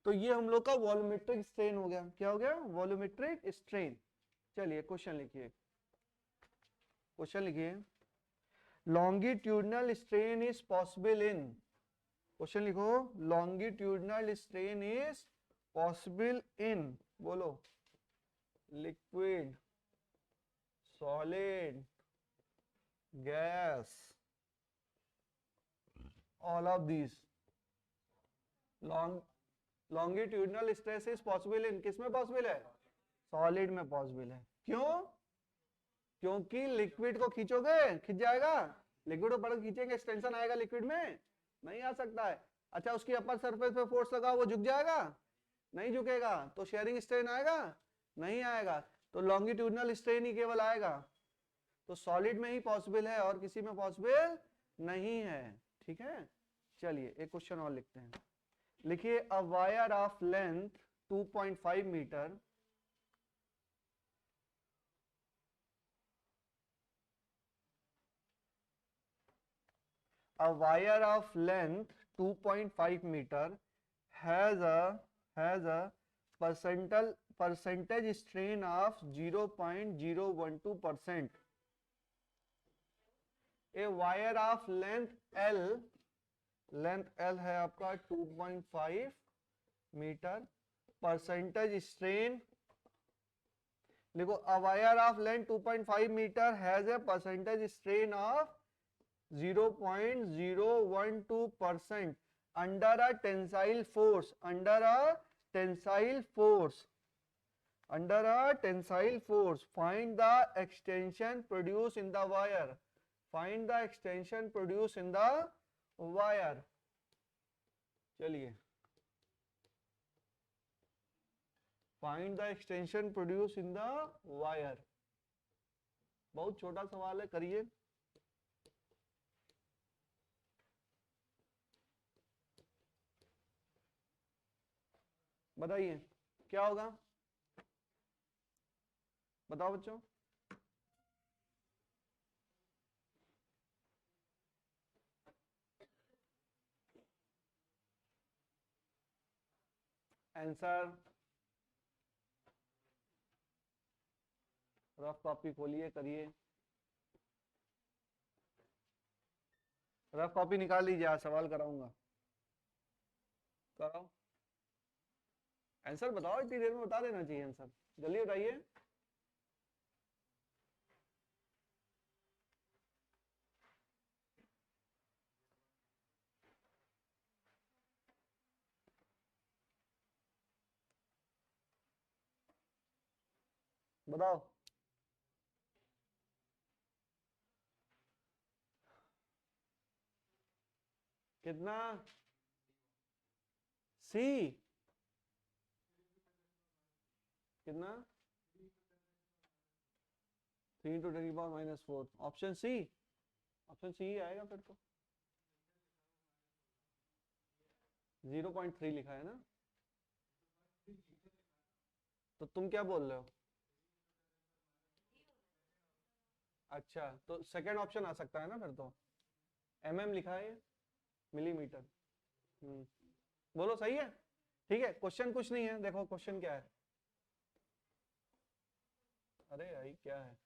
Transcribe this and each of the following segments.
तो ये हम लोग का वॉल्यूमेट्रिक स्ट्रेन हो गया। क्या हो गया? Volumetric strain. चलिए क्वेश्चन लिखिए, क्वेश्चन लिखिए। Longitudinal strain is possible in, question लिखो, longitudinal strain is possible in, बोलो, liquid, solid, gas, all of these। Longitudinal stress is possible in, किस में पॉसिबल है? सॉलिड में पॉसिबल है। क्यों? क्योंकि लिक्विड को खींचोगे, खिंच जाएगा। लिक्विड को पकड़ खींचेंगे, एक्सटेंशन आएगा लिक्विड में? नहीं आ सकता है। अच्छा, उसकी अपर सरफेस पे फोर्स लगा, वो झुक जाएगा? नहीं झुकेगा। तो शेयरिंग स्ट्रेन आएगा? नहीं आएगा। तो लॉन्गिट्यूडनल स्ट्रेन ही केवल आएगा। तो सॉलिड में ही पॉसिबल है और किसी में पॉसिबल नहीं है। ठीक है, चलिए एक क्वेश्चन और लिखते हैं। लिखिए, a wire of length 2.5 metre, a wire of length 2.5 meter has a percentage strain of 0.012%. A wire of length L है आपका 2.5 मीटर, परसेंटेज स्ट्रेन लिखो, a wire of length 2.5 meter has a percentage strain of 0.012% under a tensile force, under a tensile force, under a tensile force. Find the extension produced in the wire, find the extension produced in the wire। चलिए, find the extension produced in the wire। बहुत छोटा सवाल है, करिए। बताइए क्या होगा, बताओ बच्चों। आंसर, रफ कॉपी खोलिए, करिए, रफ कॉपी निकाल लीजिए, आज सवाल कराऊंगा, कराओ। आंसर बताओ, इतनी देर में बता देना चाहिए आंसर, जल्दी बताइए। बताओ। कितना? सी? कितना? 3 × 10⁻⁴। ऑप्शन सी, ऑप्शन सी ही आएगा फिर तो। 0.3 लिखा है ना, तो तुम क्या बोल रहे हो? अच्छा, तो सेकंड ऑप्शन आ सकता है ना फिर तो, लिखा है ये, मिलीमीटर। बोलो सही है? ठीक है, क्वेश्चन कुछ नहीं है, देखो क्वेश्चन क्या है। अरे भाई क्या है,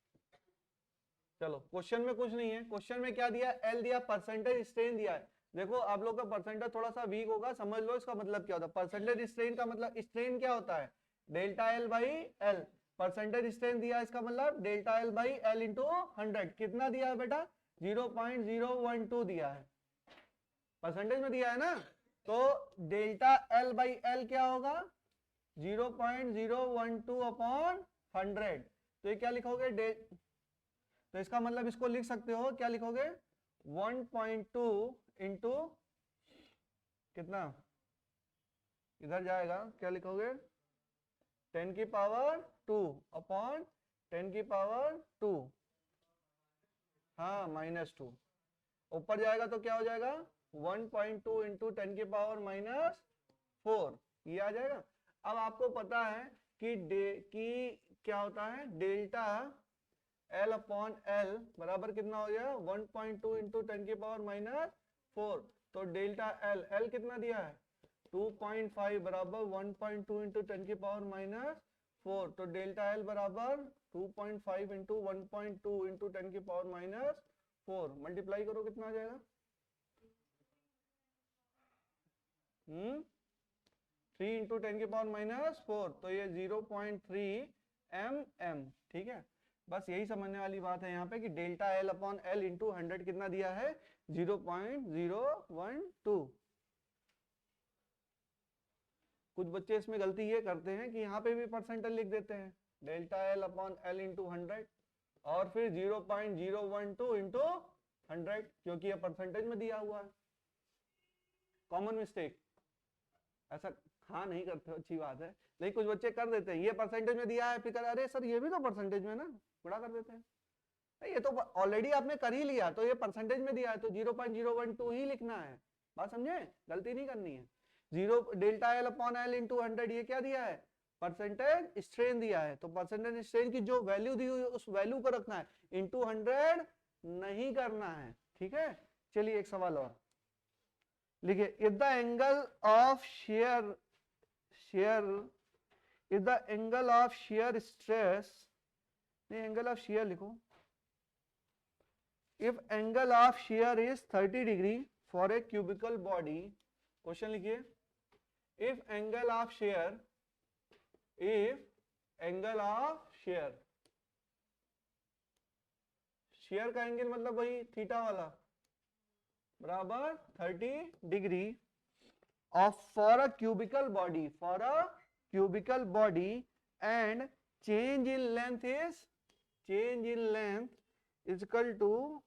चलो क्वेश्चन में कुछ नहीं है। क्वेश्चन में क्या दिया? एल दिया, परसेंटेज स्ट्रेन दिया है। देखो आप लोग का परसेंटेज थोड़ा सा वीक होगा, समझ लो इसका मतलब क्या होता है। परसेंटेज स्ट्रेन का मतलब, स्ट्रेन क्या होता है? Delta L by L. Percentage strain दिया, इसका मतलब delta L by L into 100। कितना दिया है बेटा? 0.012 दिया है, परसेंटेज में दिया है ना। तो डेल्टा एल बाई एल क्या होगा? 0.012 अपॉन 100। तो ये क्या लिखोगे? तो इसका मतलब इसको लिख सकते हो, क्या लिखोगे? 1.2 इंटू कितना, इधर जाएगा, क्या लिखोगे? 10⁻² अपॉन 10⁻²। हाँ, -2। ऊपर जाएगा तो क्या हो जाएगा? 1.2 इंटू 10⁻⁴ ये आ जाएगा। अब आपको पता है कि क्या होता है, डेल्टा एल अपॉन एल बराबर कितना हो गया? 1.2 इंटू 10⁻⁴। तो डेल्टा एल, एल कितना दिया है? 2.5 बराबर 1.2 इंटू 10 की पावर माइनस 4, तो डेल्टा एल बराबर 2.5 इंटू 1.2 इंटू 10 की पावर माइनस 4, मल्टीप्लाई करो कितना आ जाएगा? 3 इंटू 10 की पावर माइनस 4, तो ये 0.3 mm, ठीक है। बस यही समझने वाली बात है यहाँ पे कि delta L upon L into 100 कितना दिया है? 0.012। कुछ बच्चे इसमें गलती ये करते हैं कि यहाँ पे भी परसेंटेज लिख देते हैं, delta L upon L into 100 और फिर 0.012 इंटू 100, क्योंकि ये परसेंटेज में दिया हुआ है। कॉमन मिस्टेक, ऐसा हाँ नहीं करते हो, अच्छी बात है, लेकिन कुछ बच्चे कर देते हैं, ये परसेंटेज में दिया है, फिर अरे सर ये भी तो परसेंटेज में ना, गुणा कर देते हैं। ये तो ऑलरेडी आपने कर ही लिया, तो ये परसेंटेज में दिया है तो 0.012 ही लिखना है, बात समझे? गलती नहीं करनी है। Delta L upon L into 100, ये क्या दिया है? परसेंटेज स्ट्रेन दिया है, तो परसेंटेज स्ट्रेन की जो वैल्यू दी हुई है उस वैल्यू को रखना है, इंटू 100 नहीं करना है, ठीक है। चलिए एक सवाल और लिखिए, if the angle of share if the angle of shear stress, नहीं एंगल ऑफ शेयर लिखो, if angle of shear is 30 degree for a cubical body, question लिखिए, if angle of shear shear का एंगल मतलब वही theta वाला, बराबर 30 degree of for a cubical body and change in length is equal to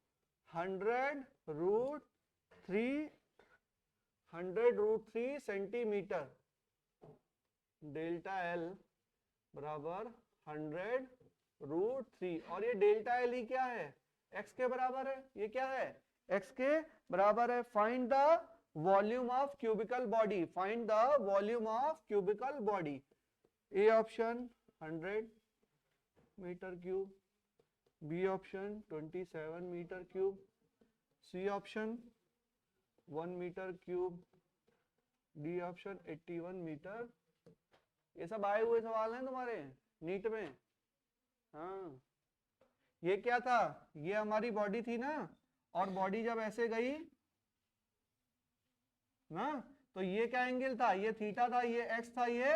100√3 centimetre, delta L बराबर 100√3, और ये delta L ही क्या है? x के बराबर है, ये क्या है? x के बराबर है। Find the volume of cubical body, A option 100 metre cube, B option 27 metre cube, C option 1 metre cube, D option 81 metre. ये सब आए हुए सवाल हैं तुम्हारे नीट में। हाँ, ये क्या था? ये हमारी बॉडी थी ना, और बॉडी जब ऐसे गई ना, तो ये क्या एंगल था? ये थीटा था, ये एक्स था, ये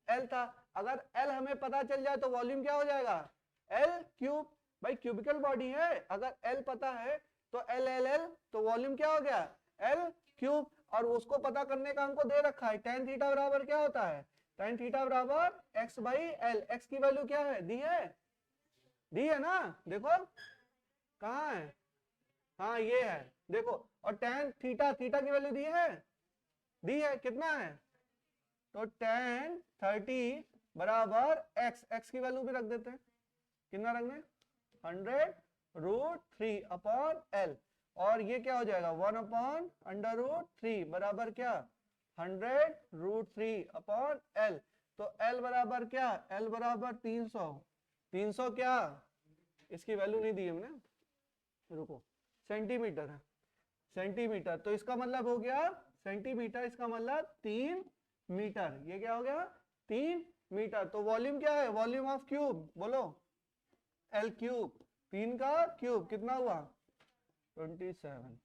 एल था। अगर एल हमें पता चल जाए तो वॉल्यूम क्या हो जाएगा? L cube. भाई क्यूबिकल बॉडी है, अगर एल पता है तो एल एल एल, तो वॉल्यूम क्या हो गया? L cube. और उसको पता करने का हमको दे रखा है, tan थीटा बराबर क्या होता है? tan थीटा बराबर x बाई एल। एक्स की वैल्यू क्या है? दी है ना, देखो कहाँ है? हाँ ये है, देखो। और tan थीटा की वैल्यू दी है, कितना है? तो tan 30 बराबर x की वैल्यू भी रख देते हैं, कितना रखना है? 100√3 अपॉन एल, और ये क्या हो जाएगा? 1/√3 बराबर क्या? 100√3 अपॉन एल। तो एल बराबर क्या? एल बराबर 300 क्या? इसकी वैल्यू नहीं दी हमने, रुको, सेंटीमीटर है, सेंटीमीटर। तो इसका मतलब हो गया सेंटीमीटर, इसका मतलब 3 मीटर। ये क्या हो गया? 3 मीटर। तो वॉल्यूम क्या है? वॉल्यूम ऑफ क्यूब बोलो, एल क्यूब, 3 का क्यूब कितना हुआ? 27।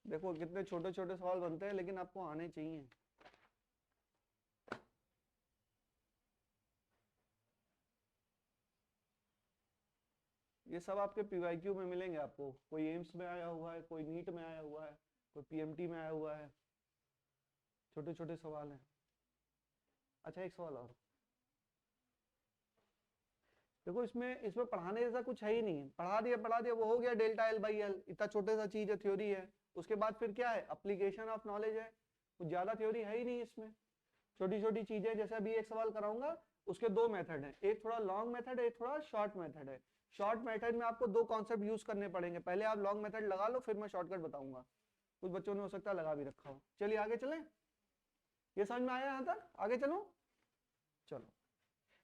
देखो कितने छोटे छोटे सवाल बनते हैं, लेकिन आपको आने चाहिए। ये सब आपके पीवाईक्यू में मिलेंगे आपको, कोई एम्स में आया हुआ है, कोई नीट में आया हुआ है, कोई पीएमटी में आया हुआ है, छोटे छोटे सवाल हैं। अच्छा एक सवाल और देखो, इसमें पढ़ाने जैसा कुछ है ही नहीं, पढ़ा दिया वो हो गया, डेल्टा एल बाई एल, इतना छोटे सा चीज है, थ्योरी है। उसके बाद फिर क्या है? एप्लीकेशन ऑफ नॉलेज है, कुछ ज्यादा थ्योरी है ही नहीं इसमें, छोटी छोटी चीजें। जैसे अभी एक सवाल कराऊंगा, उसके 2 मेथड हैं, एक थोड़ा लॉन्ग मेथड है, एक थोड़ा शॉर्ट मेथड है। शॉर्ट मेथड में आपको 2 कॉन्सेप्ट यूज करने पड़ेंगे, पहले आप लॉन्ग मेथड लगा लो, फिर मैं शॉर्टकट बताऊंगा। कुछ बच्चों ने हो सकता है लगा भी रखा हो। चलिए आगे चलें, ये समझ में आया यहाँ तक? आगे चलो। चलो,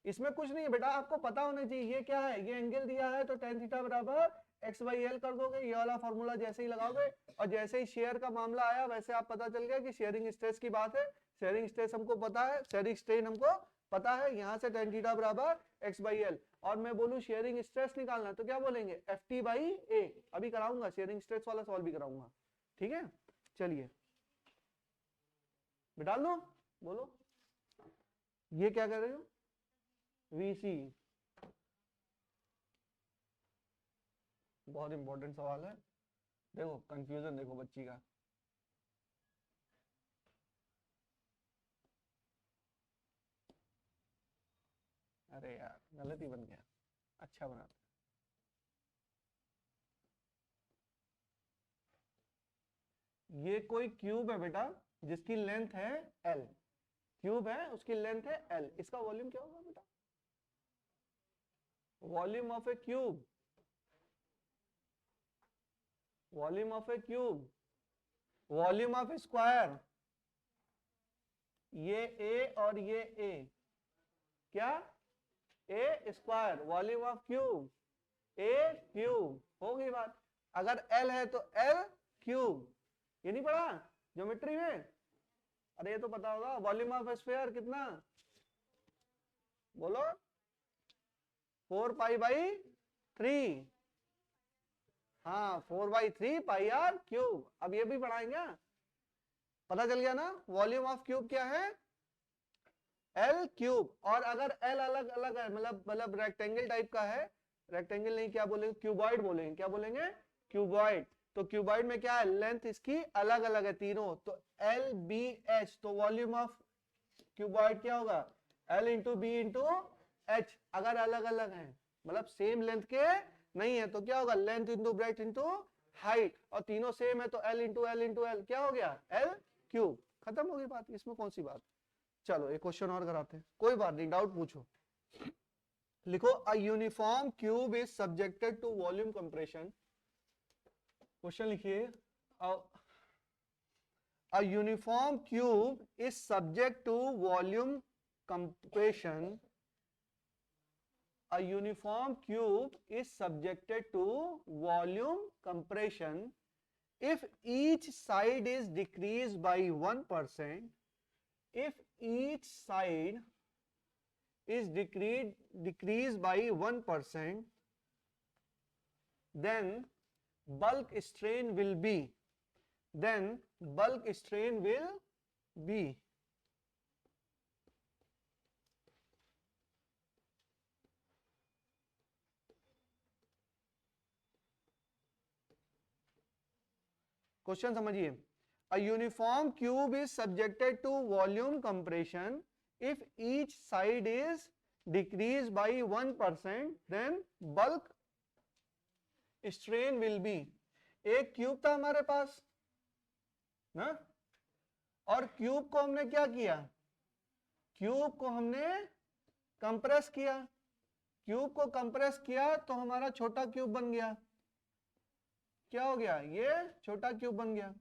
इसमें कुछ नहीं है बेटा, आपको पता होना चाहिए ये क्या है। ये एंगल दिया है तो tan थीटा बराबर x/l कर दोगे, ये वाला फॉर्मूला जैसे ही लगाओगे, और जैसे ही शेयर का मामला आया वैसे आप पता चल गया कि शेयरिंग स्ट्रेस की बात है, शेयरिंग स्ट्रेस हमको पता है, शेयरिंग स्ट्रेन हमको पता है, यहाँ से tan थीटा बराबर x/l, और मैं बोलूं शेयरिंग स्ट्रेस निकालना तो क्या बोलेंगे FT/A। अभी कराऊंगा शेयरिंग स्ट्रेस वाला सवाल भी कराऊंगा, ठीक है। चलिए बिठा लो, बोलो ये क्या कर रहे हो, VC, बहुत इंपॉर्टेंट सवाल है, देखो कंफ्यूजन देखो बच्ची का। अरे यार गलत ही बन गया, अच्छा बना। ये कोई क्यूब है बेटा जिसकी लेंथ है L, क्यूब है उसकी लेंथ है L, इसका वॉल्यूम क्या होगा बेटा, volume of A cube, volume of A cube, volume of square, ये A और ये A, क्या A square, volume of cube A cube, होगी बात। अगर L है तो L क्यूब, ये नहीं पढ़ा ज्योमेट्री में, अरे ये तो पता होगा। वॉल्यूम ऑफ स्फीयर कितना, बोलो 4π/3, हाँ 4/3 पाई आर क्यूब। अब ये भी पढ़ाएंगे, पता चल गया ना, वॉल्यूम ऑफ क्यूब क्या है L क्यूब। और अगर L अलग अलग है, मतलब रेक्टेंगल टाइप का है, रेक्टेंगल नहीं क्या बोलेंगे, क्यूबॉइड बोलेंगे, क्या बोलेंगे क्यूबॉइड। तो क्यूबॉइड में क्या है, लेंथ इसकी अलग अलग है तीनों, तो LBH, तो वॉल्यूम ऑफ क्यूबॉइड क्या होगा L/B/H। अगर अलग अलग है मतलब सेम लेंथ के नहीं है तो क्या होगा, length into breadth into height, और तीनों सेम है तो L/L/L क्या हो गया L क्यूब, खत्म हो गई बात, इसमें कौन सी बात। चलो एक क्वेश्चन और कराते हैं, कोई बात नहीं डाउट पूछो। लिखो a uniform cube is subjected to volume compression. Question लिखिए, a uniform cube is subject to volume compression. A uniform cube is subjected to volume compression if each side is decreased by 1%. If each side is decreased by 1%, then bulk strain will be, question समझिए, a uniform cube is subjected to volume compression if each side is decreased by 1%, then bulk strain will be। एक cube था हमारे पास ना, और cube को हमने क्या किया, क्यूब को हमने कंप्रेस किया, क्यूब को कंप्रेस किया तो हमारा छोटा क्यूब बन गया, क्या हो गया, ये छोटा क्यूब बन गया।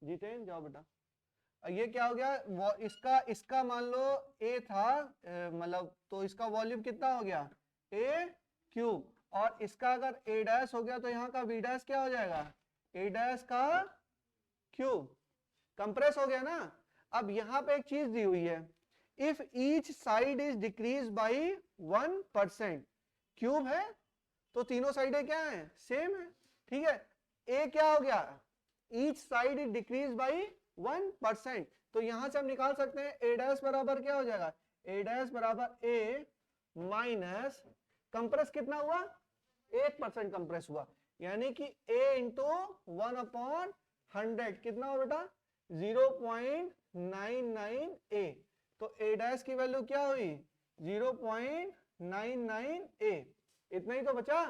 जीतेन जाओ बेटा, ये क्या हो गया, इसका मान लो A था, मतलब तो इसका वॉल्यूम कितना हो गया A क्यूब, और इसका अगर A' हो गया तो यहाँ का B' क्या हो जाएगा A' का क्यूब, कंप्रेस हो गया ना। अब यहाँ पे एक चीज दी हुई है, if each side is decrease by 1%, cube है तो तीनों साइडें क्या है सेम है, ठीक है। A क्या हो गया, each side is decrease by 1%, तो यहां से हम निकाल सकते हैं A' बराबर क्या हो जाएगा, A' बराबर A माइनस कंप्रेस कितना हुआ 8% कंप्रेस हुआ, यानी कि A इंटू 1/100 कितना हुआ बेटा 0.99A, तो A' की वैल्यू क्या हुई 0.99A, इतना ही तो बचा,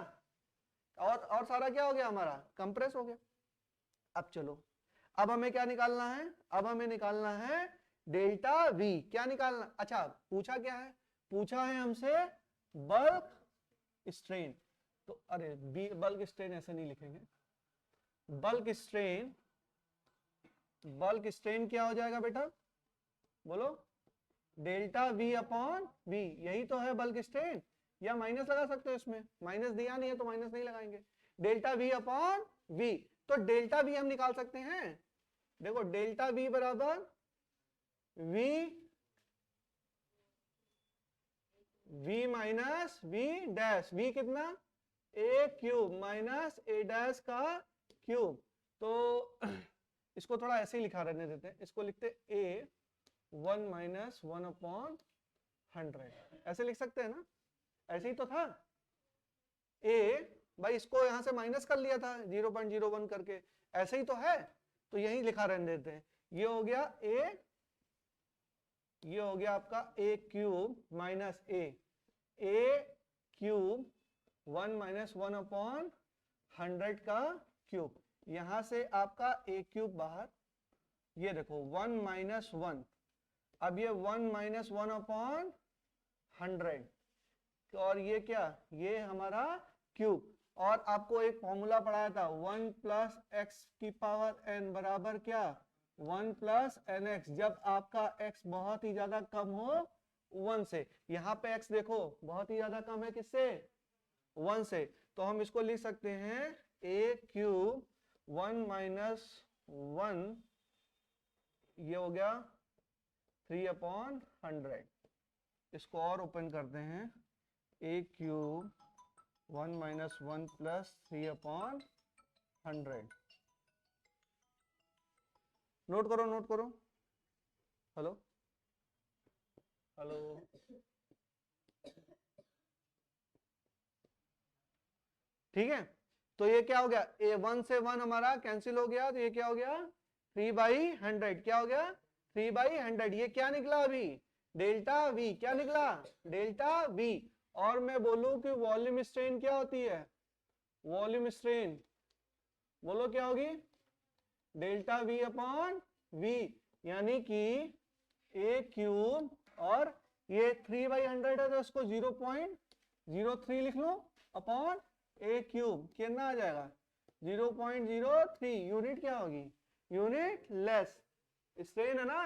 और सारा क्या हो गया हमारा कंप्रेस हो गया। अब चलो, अब हमें क्या निकालना है, अब हमें निकालना है डेल्टा V, क्या निकालना, अच्छा पूछा क्या है, पूछा है हमसे बल्क स्ट्रेन, तो अरे बल्क स्ट्रेन ऐसे नहीं लिखेंगे, बल्क स्ट्रेन क्या हो जाएगा बेटा, बोलो डेल्टा V/V, यही तो है बल्क स्ट्रेन, या माइनस लगा सकते हो, इसमें माइनस दिया नहीं है तो माइनस नहीं लगाएंगे। डेल्टा वी अपॉन वी, तो डेल्टा वी हम निकाल सकते हैं। देखो डेल्टा वी बराबर V V minus V dash, V कितना a cube minus a dash का क्यूब। तो इसको थोड़ा ऐसे ही लिखा रहने देते हैं, इसको लिखते ए 1 माइनस 1 अपॉन 100, ऐसे लिख सकते हैं ना, ऐसे ही तो था ए, भाई इसको यहां से माइनस कर लिया था 0.01 करके, ऐसे ही तो है, तो यही लिखा रहने देते हैं। ये हो गया ए, ये हो गया आपका ए क्यूब माइनस ए क्यूब 1 माइनस 1 अपॉन 100 का क्यूब। यहां से आपका ए क्यूब बाहर, ये देखो 1 माइनस 1, अब ये 1 माइनस 1 अपॉन 100, और ये क्या, ये हमारा क्यूब। और आपको एक फॉर्मूला पढ़ाया था 1 प्लस एक्स की पावर n बराबर क्या 1 प्लस एन एक्स, जब आपका x बहुत ही ज्यादा कम हो 1 से। यहाँ पे x देखो बहुत ही ज्यादा कम है किससे, 1 से, तो हम इसको लिख सकते हैं a क्यूब 1 माइनस 1, ये हो गया 3 अपॉन 100। इसको और ओपन करते हैं, a cube 1 minus 1 plus 3 upon 100। Note करो, नोट करो, हेलो हेलो, ठीक है। तो ये क्या हो गया, ए 1 से 1 हमारा कैंसिल हो गया, तो ये क्या हो गया 3/100, क्या हो गया 3/100। ये क्या निकला अभी, डेल्टा वी, क्या निकला डेल्टा वी। और मैं बोलूं कि वॉल्यूम स्ट्रेन क्या होती है, वॉल्यूम स्ट्रेन बोलो क्या होगी, डेल्टा वी अपॉन वी, यानी कि ए क्यूब, और ये 3/100 है तो इसको 0.03 लिख लो अपॉन ए क्यूब, कितना आ जाएगा 0.03। यूनिट क्या होगी, यूनिट लेस, स्ट्रेन है ना,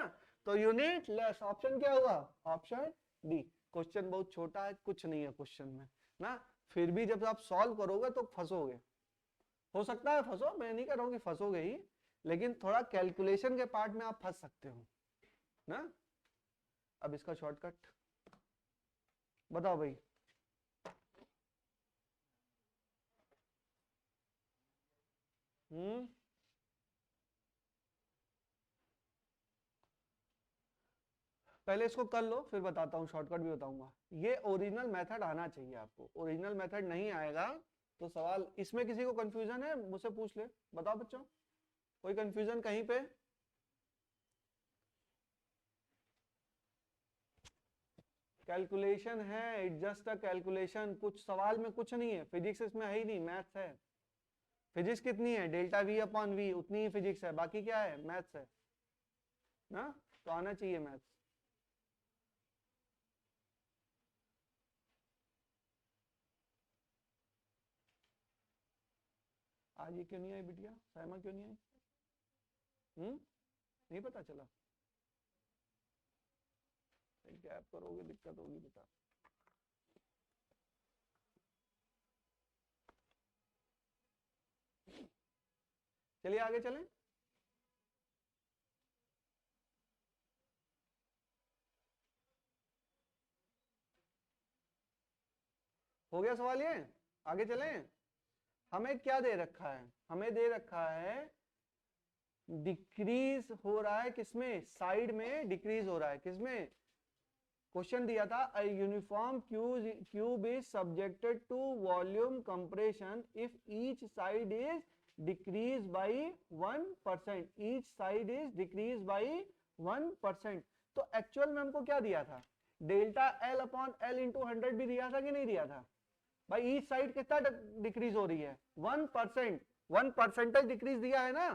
तो यूनिट लेस। ऑप्शन क्या हुआ, ऑप्शन डी। क्वेश्चन बहुत छोटा है, कुछ नहीं है क्वेश्चन में ना, फिर भी जब आप सॉल्व करोगे तो फंसोगे, हो सकता है फंसो, मैं नहीं कह रहा हूं कि फंसोगे ही, लेकिन थोड़ा कैलकुलेशन के पार्ट में आप फंस सकते हो ना। अब इसका शॉर्टकट बताओ भाई, पहले इसको कर लो फिर बताता हूँ, शॉर्टकट भी बताऊंगा। ये ओरिजिनल मेथड आना चाहिए आपको, ओरिजिनल मेथड नहीं आएगा तो सवाल, इसमें किसी को कंफ्यूजन है मुझसे पूछ ले, बताओ बच्चों, कोई कंफ्यूजन कहीं पे, कैलकुलेशन है, इट जस्ट अ कैलकुलेशन, कुछ सवाल में कुछ नहीं है, फिजिक्स इसमें है ही नहीं, मैथ्स है। फिजिक्स कितनी है, डेल्टा वी अपॉन वी, उतनी ही फिजिक्स है, बाकी क्या है, मैथ्स है ना, तो आना चाहिए मैथ्स। आज ये क्यों नहीं आई बिटिया, साइमा क्यों नहीं आई, नहीं पता चला, गैप करोगे दिक्कत होगी बेटा। चलिए आगे चलें, हो गया सवाल ये, आगे चलें। हमें क्या दे रखा है, हमें दे रखा है डिक्रीज हो रहा है किसमें, साइड में डिक्रीज हो रहा है, किसमें, क्वेश्चन दिया था a uniform cube is subjected to volume compression if each side is decrease by 1%, each side is decrease by 1%। तो एक्चुअल में हमको क्या दिया था, delta L upon L into 100 भी दिया था कि नहीं दिया था भाई, ईच साइड कितना डिक्रीज हो रही है 1%, 1% डिक्रीज दिया है ना।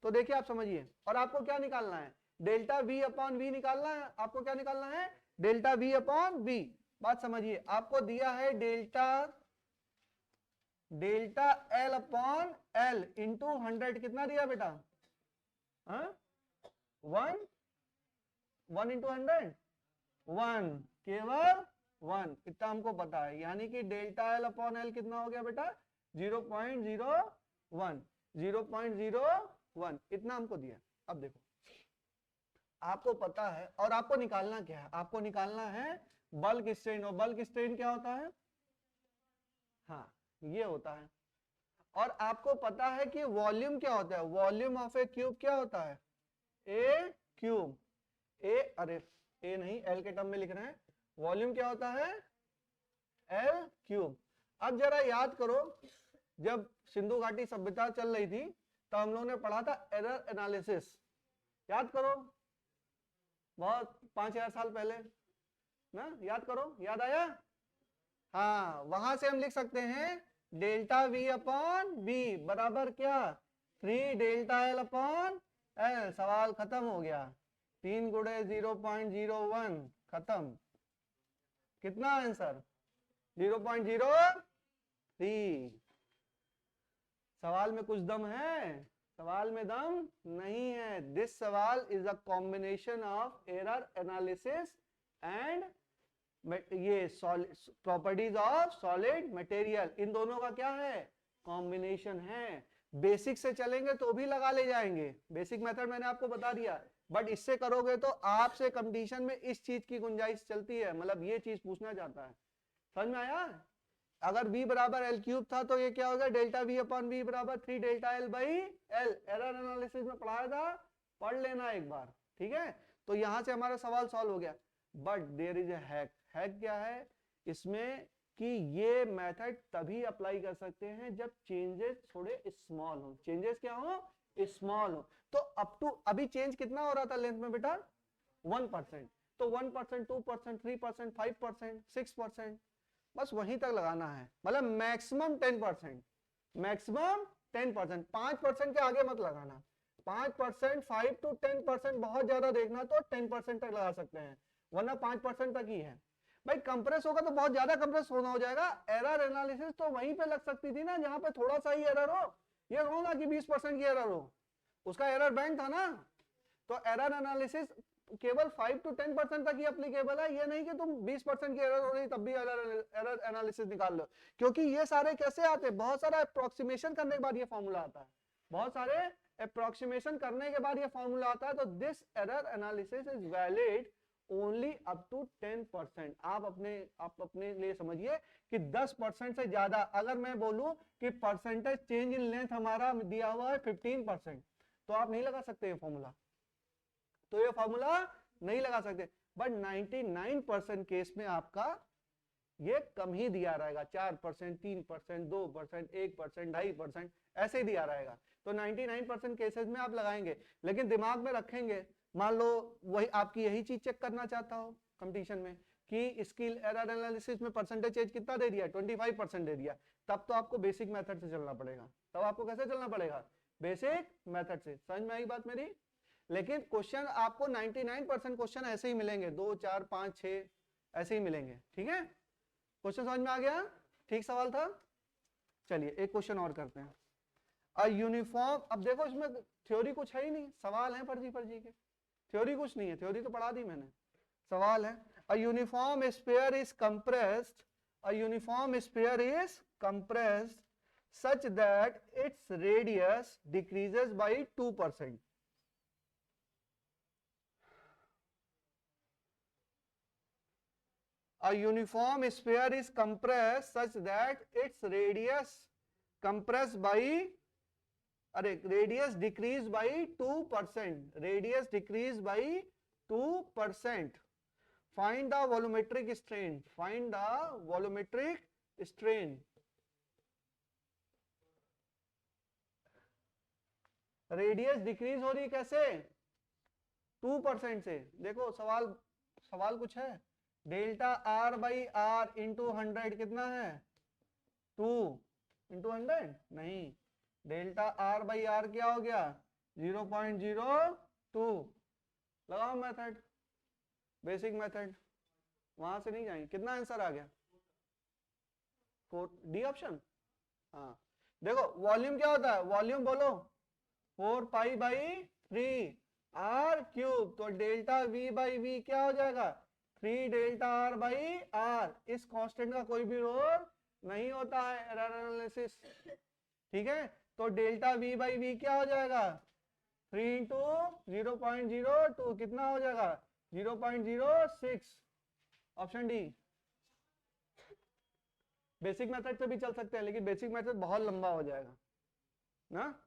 तो देखिए आप समझिए, और आपको क्या निकालना है, डेल्टा वी अपॉन वी निकालना है, आपको क्या निकालना है, डेल्टा वी अपॉन वी। बात समझिए, आपको दिया है delta L upon L into 100, कितना दिया बेटा, 1 इंटू 100, 1, केवल 1 इतना हमको पता है, यानी कि डेल्टा एल अपॉन एल कितना हो गया बेटा 0.01, 0.01 इतना हमको दिया। अब देखो आपको पता है, और आपको निकालना क्या है, आपको निकालना है बल्क स्ट्रेन। और बल्क स्ट्रेन क्या होता है, हाँ ये होता है। और आपको पता है कि वॉल्यूम क्या होता है, वॉल्यूम ऑफ ए क्यूब क्या होता है, ए क्यूब, ए अरे ए नहीं एल के टर्म में लिख रहे हैं, वॉल्यूम क्या होता है एल क्यूब। अब जरा याद करो, जब सिंधु घाटी सभ्यता चल रही थी तो हम लोगों ने पढ़ा था एरर एनालिसिस, याद करो, बहुत 5000 साल पहले ना, याद करो, याद आया, हाँ वहां से हम लिख सकते हैं डेल्टा वी अपॉन बी बराबर क्या 3 डेल्टा एल अपॉन एल। सवाल खत्म हो गया, 3 गुणे 0.01 खत्म, कितना आंसर 0.03। सवाल में कुछ दम है, सवाल में दम नहीं है। दिस सवाल is a combination of error analysis and ये प्रॉपर्टीज ऑफ सॉलिड मटेरियल, इन दोनों का क्या है कॉम्बिनेशन है। बेसिक से चलेंगे तो भी लगा ले जाएंगे, बेसिक मेथड मैंने आपको बता दिया, बट इससे करोगे तो आपसे कंपटीशन में इस चीज की गुंजाइश चलती है, मतलब ये चीज पूछना चाहता है। समझ में आया, अगर v बराबर एल क्यूब था तो ये क्या होगा डेल्टा v अपॉन v बराबर 3 delta L by L. Error analysis में पढ़ाया था, पढ़ लेना एक बार, ठीक है। तो यहां से हमारा सवाल सॉल्व हो गया। But there is a hack. Hack क्या है इसमें कि ये मेथड तभी अप्लाई कर सकते हैं जब चेंजेस थोड़े स्मॉल हो। चेंजेस क्या हो स्मॉल हो। तो अप टू अभी चेंज कितना हो रहा था लेंथ में बेटा 1%, तो 1%, 2%, 3%, 5%, 6%, बस वहीं तक लगाना है, मतलब मैक्सिमम 10%, मैक्सिमम 10%, 5% के आगे मत लगाना। 5%, 5 to 10% बहुत ज्यादा देखना तो 10% तक लगा सकते हैं, वरना 5% तक ही है। भाई कंप्रेस होगा तो बहुत ज्यादा कंप्रेस होना हो जाएगा। एरर एनालिसिस तो वहीं पे लग सकती थी ना जहां पे थोड़ा सा ही एरर हो, ये हो ना कि 20% की एरर हो, उसका एरर बैंड था ना। तो एरर एनालिसिस केवल 5 to 10% तक ही एप्लीकेबल है, ये नहीं कि तुम 20% की एरर हो रही तब भी एरर एनालिसिस निकाल लो, क्योंकि ये सारे कैसे आते हैं, बहुत सारा अप्रोक्सीमेशन करने के बाद ये फॉर्मूला आता है, बहुत सारे अप्रोक्सीमेशन करने के बाद ये फॉर्मूला आता है। तो this error analysis is valid only up to 10%। आप अपने लिए समझिए कि 10% से ज्यादा, अगर मैं बोलूं कि परसेंटेज चेंज इन लेंथ हमारा दिया हुआ है 15%, तो आप नहीं लगा सकते ये फॉर्मूला, तो ये फॉर्मूला नहीं लगा सकते। बट 99% केस में आपका ये कम ही दिया रहेगा, 4%, 3%, 2%, 1%, 2.5% ऐसे ही दिया रहेगा। तो 99% केसेस में आप लगाएंगे, लेकिन दिमाग में रखेंगे, मान लो वही आपकी यही चीज चेक करना चाहता हो कंपटीशन में कि स्किल एरर एनालिसिस में परसेंटेज चेंज कितना दे दिया 25% दे दिया, तब तो आपको बेसिक मेथड से चलना पड़ेगा। तब आपको कैसे चलना पड़ेगा बेसिक मेथड से। समझ में आई बात मेरी। लेकिन क्वेश्चन आपको 99% क्वेश्चन ऐसे ही मिलेंगे, 2, 4, 5, 6 ऐसे ही मिलेंगे, ठीक है। क्वेश्चन समझ में आ गया, ठीक सवाल था। चलिए एक क्वेश्चन और करते हैं। अ यूनिफॉर्म, अब देखो इसमें थ्योरी कुछ है ही नहीं, सवाल है फर्जी फर्जी के, थ्योरी कुछ नहीं है, थ्योरी तो पढ़ा दी मैंने, सवाल है। A uniform sphere is compressed, a uniform sphere is compressed such that its radius decreases by 2%. A uniform sphere is compressed such that its radius compressed by radius decreased by 2%. Radius decreased by 2%. Find the volumetric strain. Find the volumetric strain. Radius decrease हो रही कैसे 2% से। देखो सवाल कुछ है, delta R by R into 100 कितना है 2 इंटू 100 नहीं, डेल्टा आर बाई आर क्या हो गया 0.02। लगाओ मेथड, बेसिक मेथड, वहां से नहीं जाएंगे। कितना आंसर आ गया 4 डी ऑप्शन। हाँ देखो वॉल्यूम क्या होता है, वॉल्यूम बोलो 4 पाई बाई 3 आर क्यूब, तो डेल्टा वी बाई वी क्या हो जाएगा 3 डेल्टा आर बाई आर। इस कांस्टेंट का कोई भी रोल नहीं होता है एरर एनालिसिस, ठीक है। तो डेल्टा वी बाई वी क्या हो जाएगा, 3 इंटू 0.02 कितना हो जाएगा 0.06। Option D. बेसिक मेथड से भी चल सकते हैं, लेकिन बेसिक मेथड बहुत लंबा हो जाएगा ना।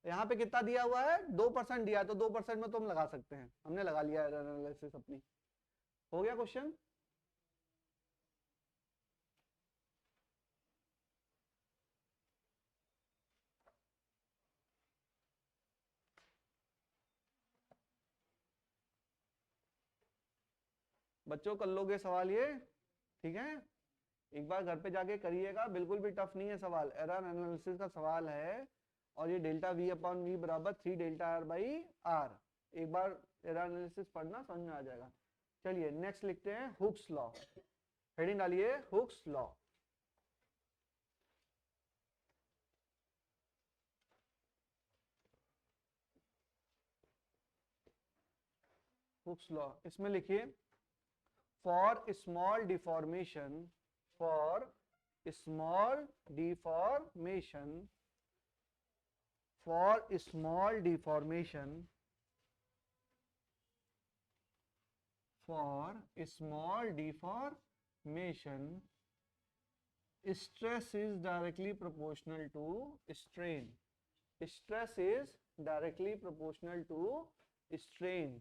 यहाँ पे कितना दिया हुआ है 2% दिया है, तो 2% में तुम लगा सकते हैं, हमने लगा लिया एरर एनालिसिस अपनी। हो गया क्वेश्चन। बच्चों कर लोगे सवाल ये, ठीक है। एक बार घर पे जाके करिएगा, बिल्कुल भी टफ नहीं है सवाल, एरर एनालिसिस का सवाल है। और ये डेल्टा वी अपॉन वी बराबर 3 डेल्टा आर बाई आर। एक बार एरर एनालिसिस पढ़ना, समझ में आ जाएगा। चलिए नेक्स्ट लिखते हैं हुक्स लॉ। हेडिंग डालिए हुक्स लॉ। हुक्स लॉ इसमें लिखिए for small deformation, for small deformation, for small deformation, for small deformation, stress is directly proportional to strain. Stress is directly proportional to strain.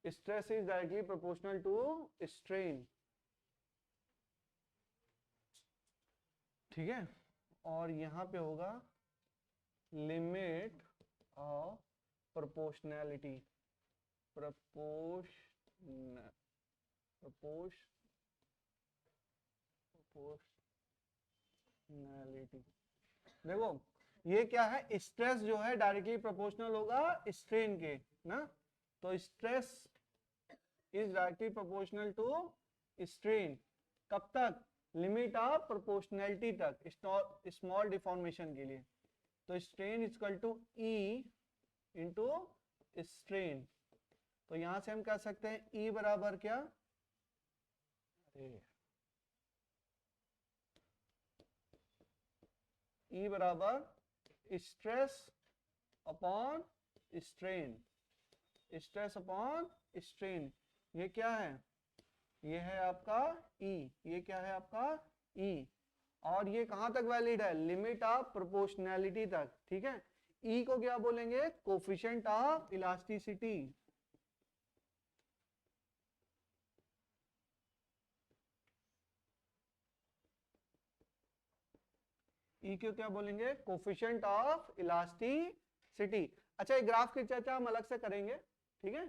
Stress is directly proportional to strain. ठीक है। और यहाँ पे होगा limit of proportionality, proportionality. देखो ये क्या है, स्ट्रेस जो है डायरेक्टली प्रोपोर्शनल होगा स्ट्रेन के ना। तो stress is directly proportional to strain. कब तक, लिमिट ऑफ प्रोपोर्शनैलिटी तक, स्मॉल डिफॉर्मेशन के लिए। तो strain is equal to E into strain. तो यहां से हम कह सकते हैं ई बराबर क्या, ई बराबर stress upon strain, stress upon strain. ये क्या है, ये है आपका E, ये क्या है आपका E। और ये कहां तक वैलिड है, लिमिट ऑफ प्रोपोर्शनैलिटी तक, ठीक है। E को क्या बोलेंगे, कोफिशिएंट ऑफ इलास्टिसिटी। E को क्या बोलेंगे, कोफिशिएंट ऑफ इलास्टिसिटी। अच्छा ये ग्राफ की चर्चा हम अलग से करेंगे, ठीक है।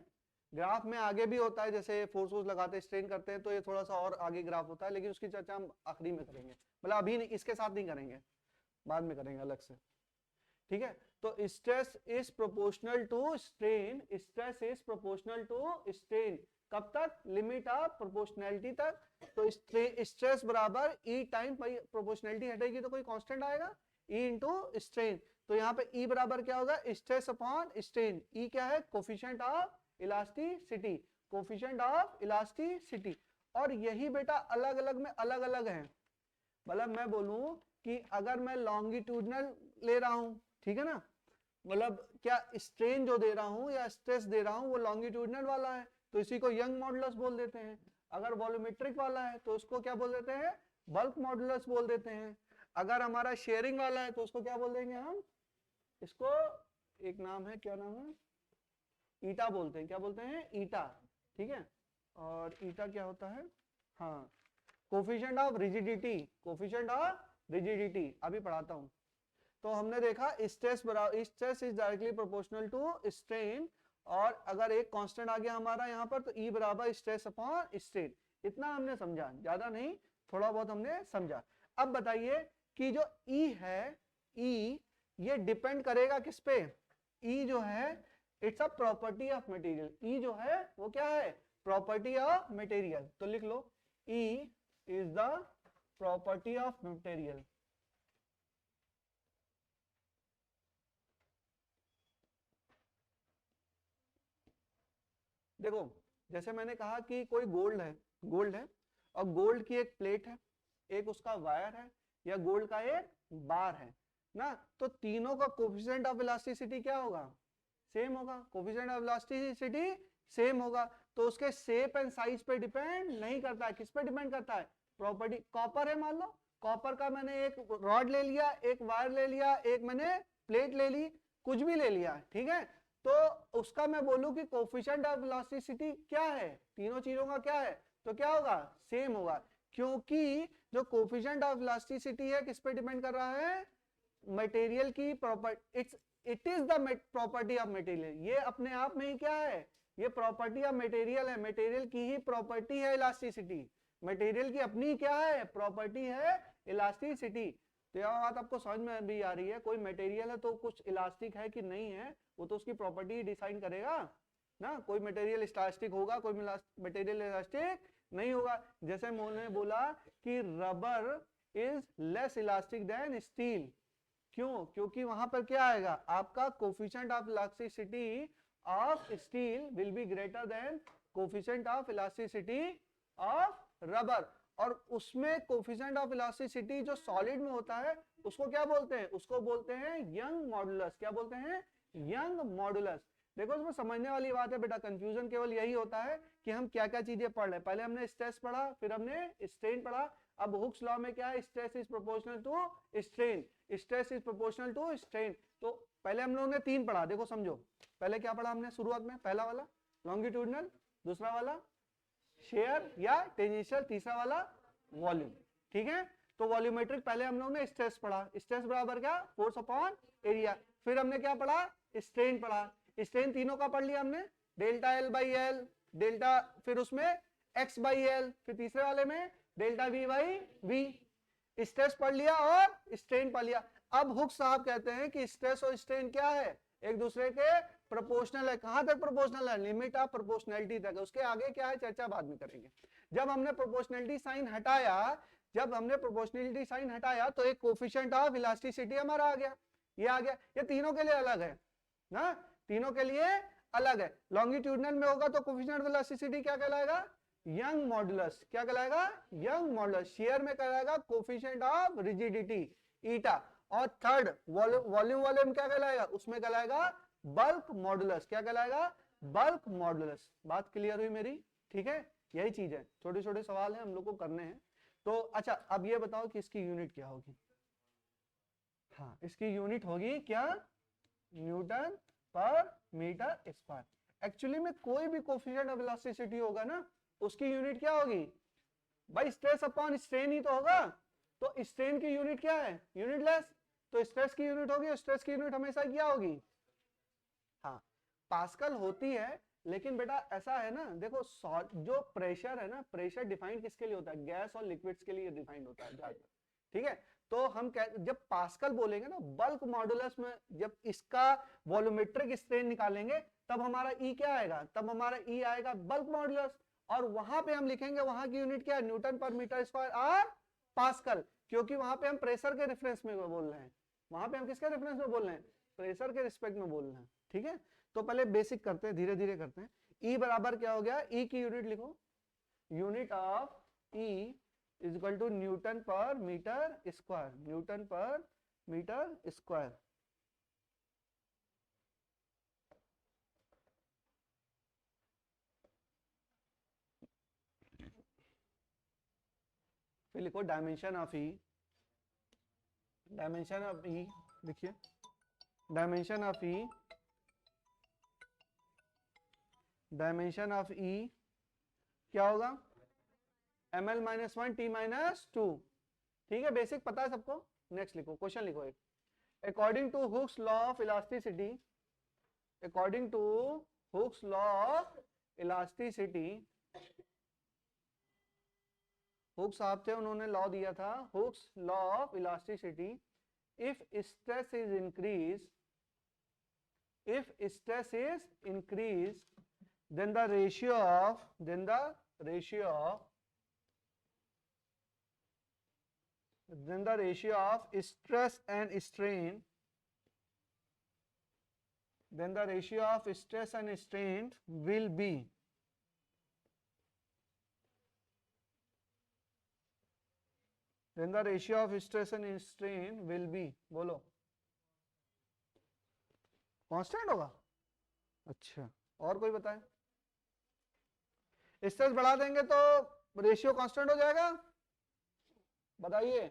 ग्राफ में आगे भी होता है, जैसे फोर्स लगाते स्ट्रेन करते हैं तो ये थोड़ा सा और आगे ग्राफ होता है, लेकिन उसकी चर्चा हम आखिरी में करेंगे, मतलब अभी नहीं, इसके साथ नहीं करेंगे, बाद में करेंगे अलग से, ठीक है। तो stress is proportional to strain, stress is proportional to strain. कब तक, लिमिट ऑफ प्रोपोर्शनैलिटी तक। तो स्ट्रेस बराबर ई टाइम प्रोपोर्शनैलिटी हटेगी तो कोई कांस्टेंट आएगा, ई इंटू स्ट्रेन। तो यहाँ पे ई बराबर क्या होगा, स्ट्रेस अपॉन स्ट्रेन। ई क्या है, coefficient of elasticity, coefficient of elasticity. और यही बेटा अलग अलग में अलग अलग है। मतलब मैं बोलूं कि अगर मैं लॉन्गिट्यूडनल ले रहा हूं, ठीक है ना, मतलब क्या स्ट्रेन जो दे रहा हूं या स्ट्रेस दे रहा हूं वो लॉन्गिट्यूडनल वाला है तो इसी को यंग मॉडुलस बोल देते हैं। अगर वॉल्यूमेट्रिक वाला है तो उसको क्या बोल देते हैं, बल्क मॉडुलस बोल देते हैं। अगर हमारा शेयरिंग वाला है तो उसको क्या बोल देंगे हम, इसको एक नाम है, क्या नाम है, ईटा बोलते हैं। क्या बोलते हैं, ईटा, ठीक है। और ईटा क्या होता है, हाँ, coefficient of rigidity, coefficient of rigidity अभी पढ़ाता हूं। तो हमने देखा स्ट्रेस बराबर, stress is directly proportional to strain. और अगर एक कांस्टेंट आ गया हमारा यहाँ पर तो ई बराबर स्ट्रेस अपॉन स्ट्रेन। इतना हमने समझा, ज्यादा नहीं, थोड़ा बहुत हमने समझा। अब बताइए कि जो ई है, ई ये डिपेंड करेगा किस पे, ई जो है it's a property of material. E जो है वो क्या है, प्रॉपर्टी ऑफ मटेरियल। तो लिख लो E is the property of material. देखो जैसे मैंने कहा कि कोई गोल्ड है और गोल्ड की एक प्लेट है, एक उसका वायर है, या गोल्ड का एक बार है ना, तो तीनों का कोफिशिएंट ऑफ इलास्टिसिटी क्या होगा, सेम होगा। कोफिशिएंट ऑफ इलास्टिसिटी सेम होगा, तो उसके शेप एंड साइज पे डिपेंड नहीं करता है। किस पे डिपेंड करता है, प्रॉपर्टी। कॉपर है मान लो, कॉपर का मैंने एक रॉड ले लिया, एक वायर ले लिया, एक मैंने प्लेट ले ली, कुछ भी ले लिया, ठीक है, तो उसका मैं बोलूं कि कोफिशिएंट ऑफ इलास्टिसिटी क्या है, तीनों चीजों का क्या है, तो क्या होगा, सेम होगा। क्योंकि जो कोफिशिएंट ऑफ इलास्टिसिटी है किस पे डिपेंड कर रहा है, मटेरियल की property. It is the property of material, ये अपने आप में ही क्या है, ये प्रॉपर्टी ऑफ मटेरियल है, मटेरियल की ही प्रॉपर्टी है इलास्टिसिटी, मटेरियल की अपनी क्या है, प्रॉपर्टी है इलास्टिसिटी। तो यह बात आपको समझ में भी आ रही है, कोई मटेरियल है तो कुछ इलास्टिक है कि नहीं है, वो तो उसकी प्रॉपर्टी डिसाइड करेगा ना। कोई मटेरियल इलास्टिक होगा, कोई मटेरियल इलास्टिक नहीं होगा। जैसे मैंने बोला कि rubber is less elastic than steel, क्यों, क्योंकि वहां पर क्या आएगा, आपका coefficient of elasticity of steel will be greater than coefficient of elasticity of rubber. और उसमें कोफिशिएंट ऑफ इलास्टिसिटी जो सॉलिड में होता है उसको क्या बोलते हैं, उसको बोलते हैं यंग मॉडुलस। क्या बोलते हैं, यंग मॉडुलस। देखो इसमें समझने वाली बात है बेटा, कंफ्यूजन केवल यही होता है कि हम क्या क्या चीजें पढ़ रहे हैं। पहले हमने स्ट्रेस पढ़ा, फिर हमने स्ट्रेन पढ़ा। अब हुक्स लॉ में क्या है, stress is proportional to strain, stress is proportional to strain. तो पहले हम लोगों ने तीन पढ़ा, देखो समझो, पहले क्या पढ़ा हमने शुरुआत में, पहला वाला लॉन्गिट्यूडनल, दूसरा वाला शेयर या टेंजेंशियल, तीसरा वाला वॉल्यूम, ठीक है। तो वॉल्यूमेट्रिक पहले हम लोगों ने स्ट्रेस पढ़ा, स्ट्रेस बराबर क्या, फोर्स अपॉन एरिया। फिर हमने क्या पढ़ा, स्ट्रेन पढ़ा, स्ट्रेन तीनों का पढ़ लिया हमने, delta L by L, delta, फिर उसमें एक्स बाई एल, फिर तीसरे वाले में delta V by V. Stress पढ़ लिया और स्ट्रेन पढ़ लिया। अब हुक साहब कहते हैं कि स्ट्रेस और स्ट्रेन क्या है, एक दूसरे के प्रोपोर्शनल है। कहां तक प्रोपोर्शनल है, लिमिट ऑफ प्रोपोर्शनैलिटी तक। उसके आगे क्या है चर्चा बाद में करेंगे। जब हमने प्रोपोर्शनैलिटी साइन हटाया, जब हमने प्रोपोर्शनैलिटी साइन हटाया तो एक कोफिशिएंट ऑफ इलास्टिसिटी हमारा आ गया, ये आ गया। ये तीनों के लिए अलग है ना, तीनों के लिए अलग है। लॉन्गिट्यूडनल में होगा तो कोफिशिएंट ऑफ इलास्टिसिटी क्या कहलाएगा, यंग मॉडुलस। क्या कहलाएगा, यंग मॉडुलस। शेयर में कहलाएगा कोफिशिएंट ऑफ रिजिडिटी ईटा। और थर्ड वॉल्यूम क्या कहलाएगा, उसमें कहलाएगा बल्क मॉडुलस। क्या कहलाएगा, बल्क मॉडुलस। बात क्लियर हुई मेरी, ठीक है। यही चीज है, छोटे छोटे सवाल हैं हम लोग को करने हैं। तो अच्छा अब ये बताओ कि इसकी यूनिट क्या होगी। हाँ इसकी यूनिट होगी क्या, Newton per metre square. Actually में कोई भी कोफिशिएंट ऑफ इलास्टिसिटी होगा ना, उसकी यूनिट क्या होगी भाई, स्ट्रेस अपॉन स्ट्रेन ही तो होगा। तो स्ट्रेन की यूनिट क्या है, यूनिटलेस। तो स्ट्रेस की यूनिट होगी, स्ट्रेस की यूनिट हमेशा क्या होगी, हाँ पास्कल होती है। लेकिन बेटा ऐसा है ना, देखो जो प्रेशर है ना, प्रेशर डिफाइंड किसके लिए होता है, गैस और लिक्विड्स के लिए डिफाइंड होता है ज्यादा, ठीक है। तो हम जब पास्कल बोलेंगे ना, बल्क मॉडुलस में जब इसका वॉल्यूमेट्रिक स्ट्रेन निकालेंगे तब हमारा ई क्या आएगा, तब हमारा ई आएगा बल्क मॉडुलस। और वहां पे हम लिखेंगे, वहां की यूनिट क्या है, न्यूटन पर मीटर स्क्वायर और पास्कल। क्योंकि वहां पे हम प्रेशर के रेफरेंस में बोल रहे हैं, वहां पे हम किसके रेफरेंस में बोल रहे हैं, प्रेशर के रिस्पेक्ट में बोल रहे हैं, ठीक है। तो पहले बेसिक करते हैं, धीरे धीरे करते हैं। ई बराबर क्या हो गया, ई की यूनिट लिखो, unit of E is equal to newton per metre square, newton per metre square. फिर लिखो dimension of E, dimension of E लिखिए, dimension of E, dimension of E क्या होगा, ml minus one T minus two, ठीक है। Basic पता है सबको। नेक्स्ट लिखो, क्वेश्चन लिखो एक, according to Hooke's law of elasticity, according to Hooke's law of elasticity, Hooke's साहब थे, उन्होंने लॉ दिया था, Hooke's law of elasticity. If stress is increase, if stress is increased, then the ratio of stress and strain, then the ratio of stress and strain will be then the ratio of stress and strain will be, बोलो, constant होगा। अच्छा, और कोई बताए? Stress बढ़ा देंगे तो ratio constant हो जाएगा, बताइए।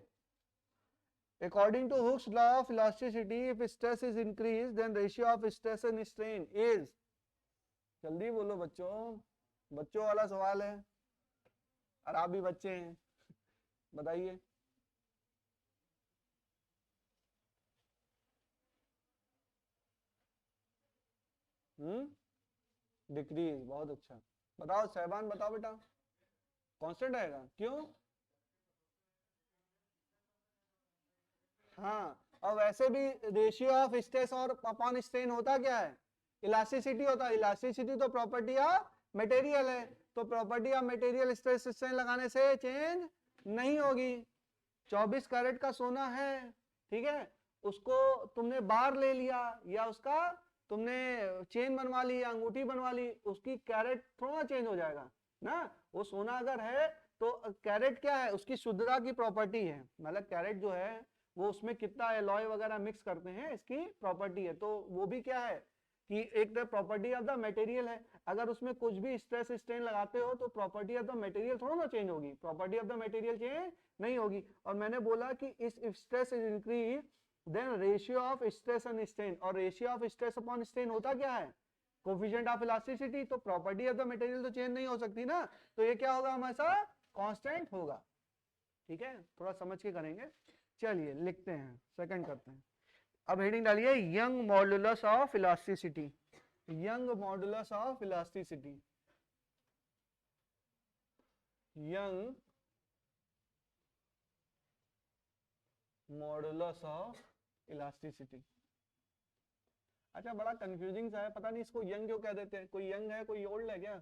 According to Hooke's law of elasticity, if stress is increased, then ratio of stress and strain is, जल्दी बोलो बच्चों, बच्चों वाला सवाल है और आप भी बच्चे हैं, बताइए। डिक्रीज, बहुत अच्छा। बताओ सहबान, बताओ बेटा, कांस्टेंट आएगा, क्यों? हाँ, और वैसे भी रेशियो ऑफ स्ट्रेस और अपॉन स्ट्रेन होता क्या है? इलास्टिसिटी होता है। इलास्टिसिटी तो प्रॉपर्टी ऑफ मटेरियल है, तो property of material stress strain लगाने से चेंज नहीं होगी। 24 कैरेट का सोना है, ठीक है, उसको तुमने बार ले लिया या उसका तुमने चेन बनवा ली या अंगूठी बनवा ली, उसकी कैरेट थोड़ा चेंज हो जाएगा ना। वो सोना अगर है तो कैरेट क्या है? उसकी शुद्धता की प्रॉपर्टी है, मतलब कैरेट जो है वो उसमें कितना एलॉय वगैरह मिक्स करते हैं, इसकी प्रॉपर्टी है। तो वो भी क्या है कि एक प्रॉपर्टी ऑफ द मटेरियल है। अगर उसमें कुछ भी स्ट्रेस स्ट्रेन लगाते हो तो प्रॉपर्टी ऑफ द मटेरियल थोड़ा ना चेंज होगी, property of the material change नहीं होगी। और मैंने बोला कि इस stress is increase then ratio of stress and strain, और ratio of stress upon strain होता क्या है? Coefficient of elasticity. तो प्रॉपर्टी ऑफ द मटेरियल तो चेंज नहीं हो सकती ना, तो ये क्या होगा हमेशा? कांस्टेंट होगा। ठीक है, थोड़ा समझ के करेंगे। चलिए लिखते हैं, सेकंड करते हैं। अब हेडिंग डालिए young modulus of elasticity. Young modulus of elasticity, young modulus of elasticity. अच्छा, बड़ा कंफ्यूजिंग सा है, पता नहीं इसको यंग क्यों कह देते हैं। कोई यंग है, कोई ओल्ड है क्या?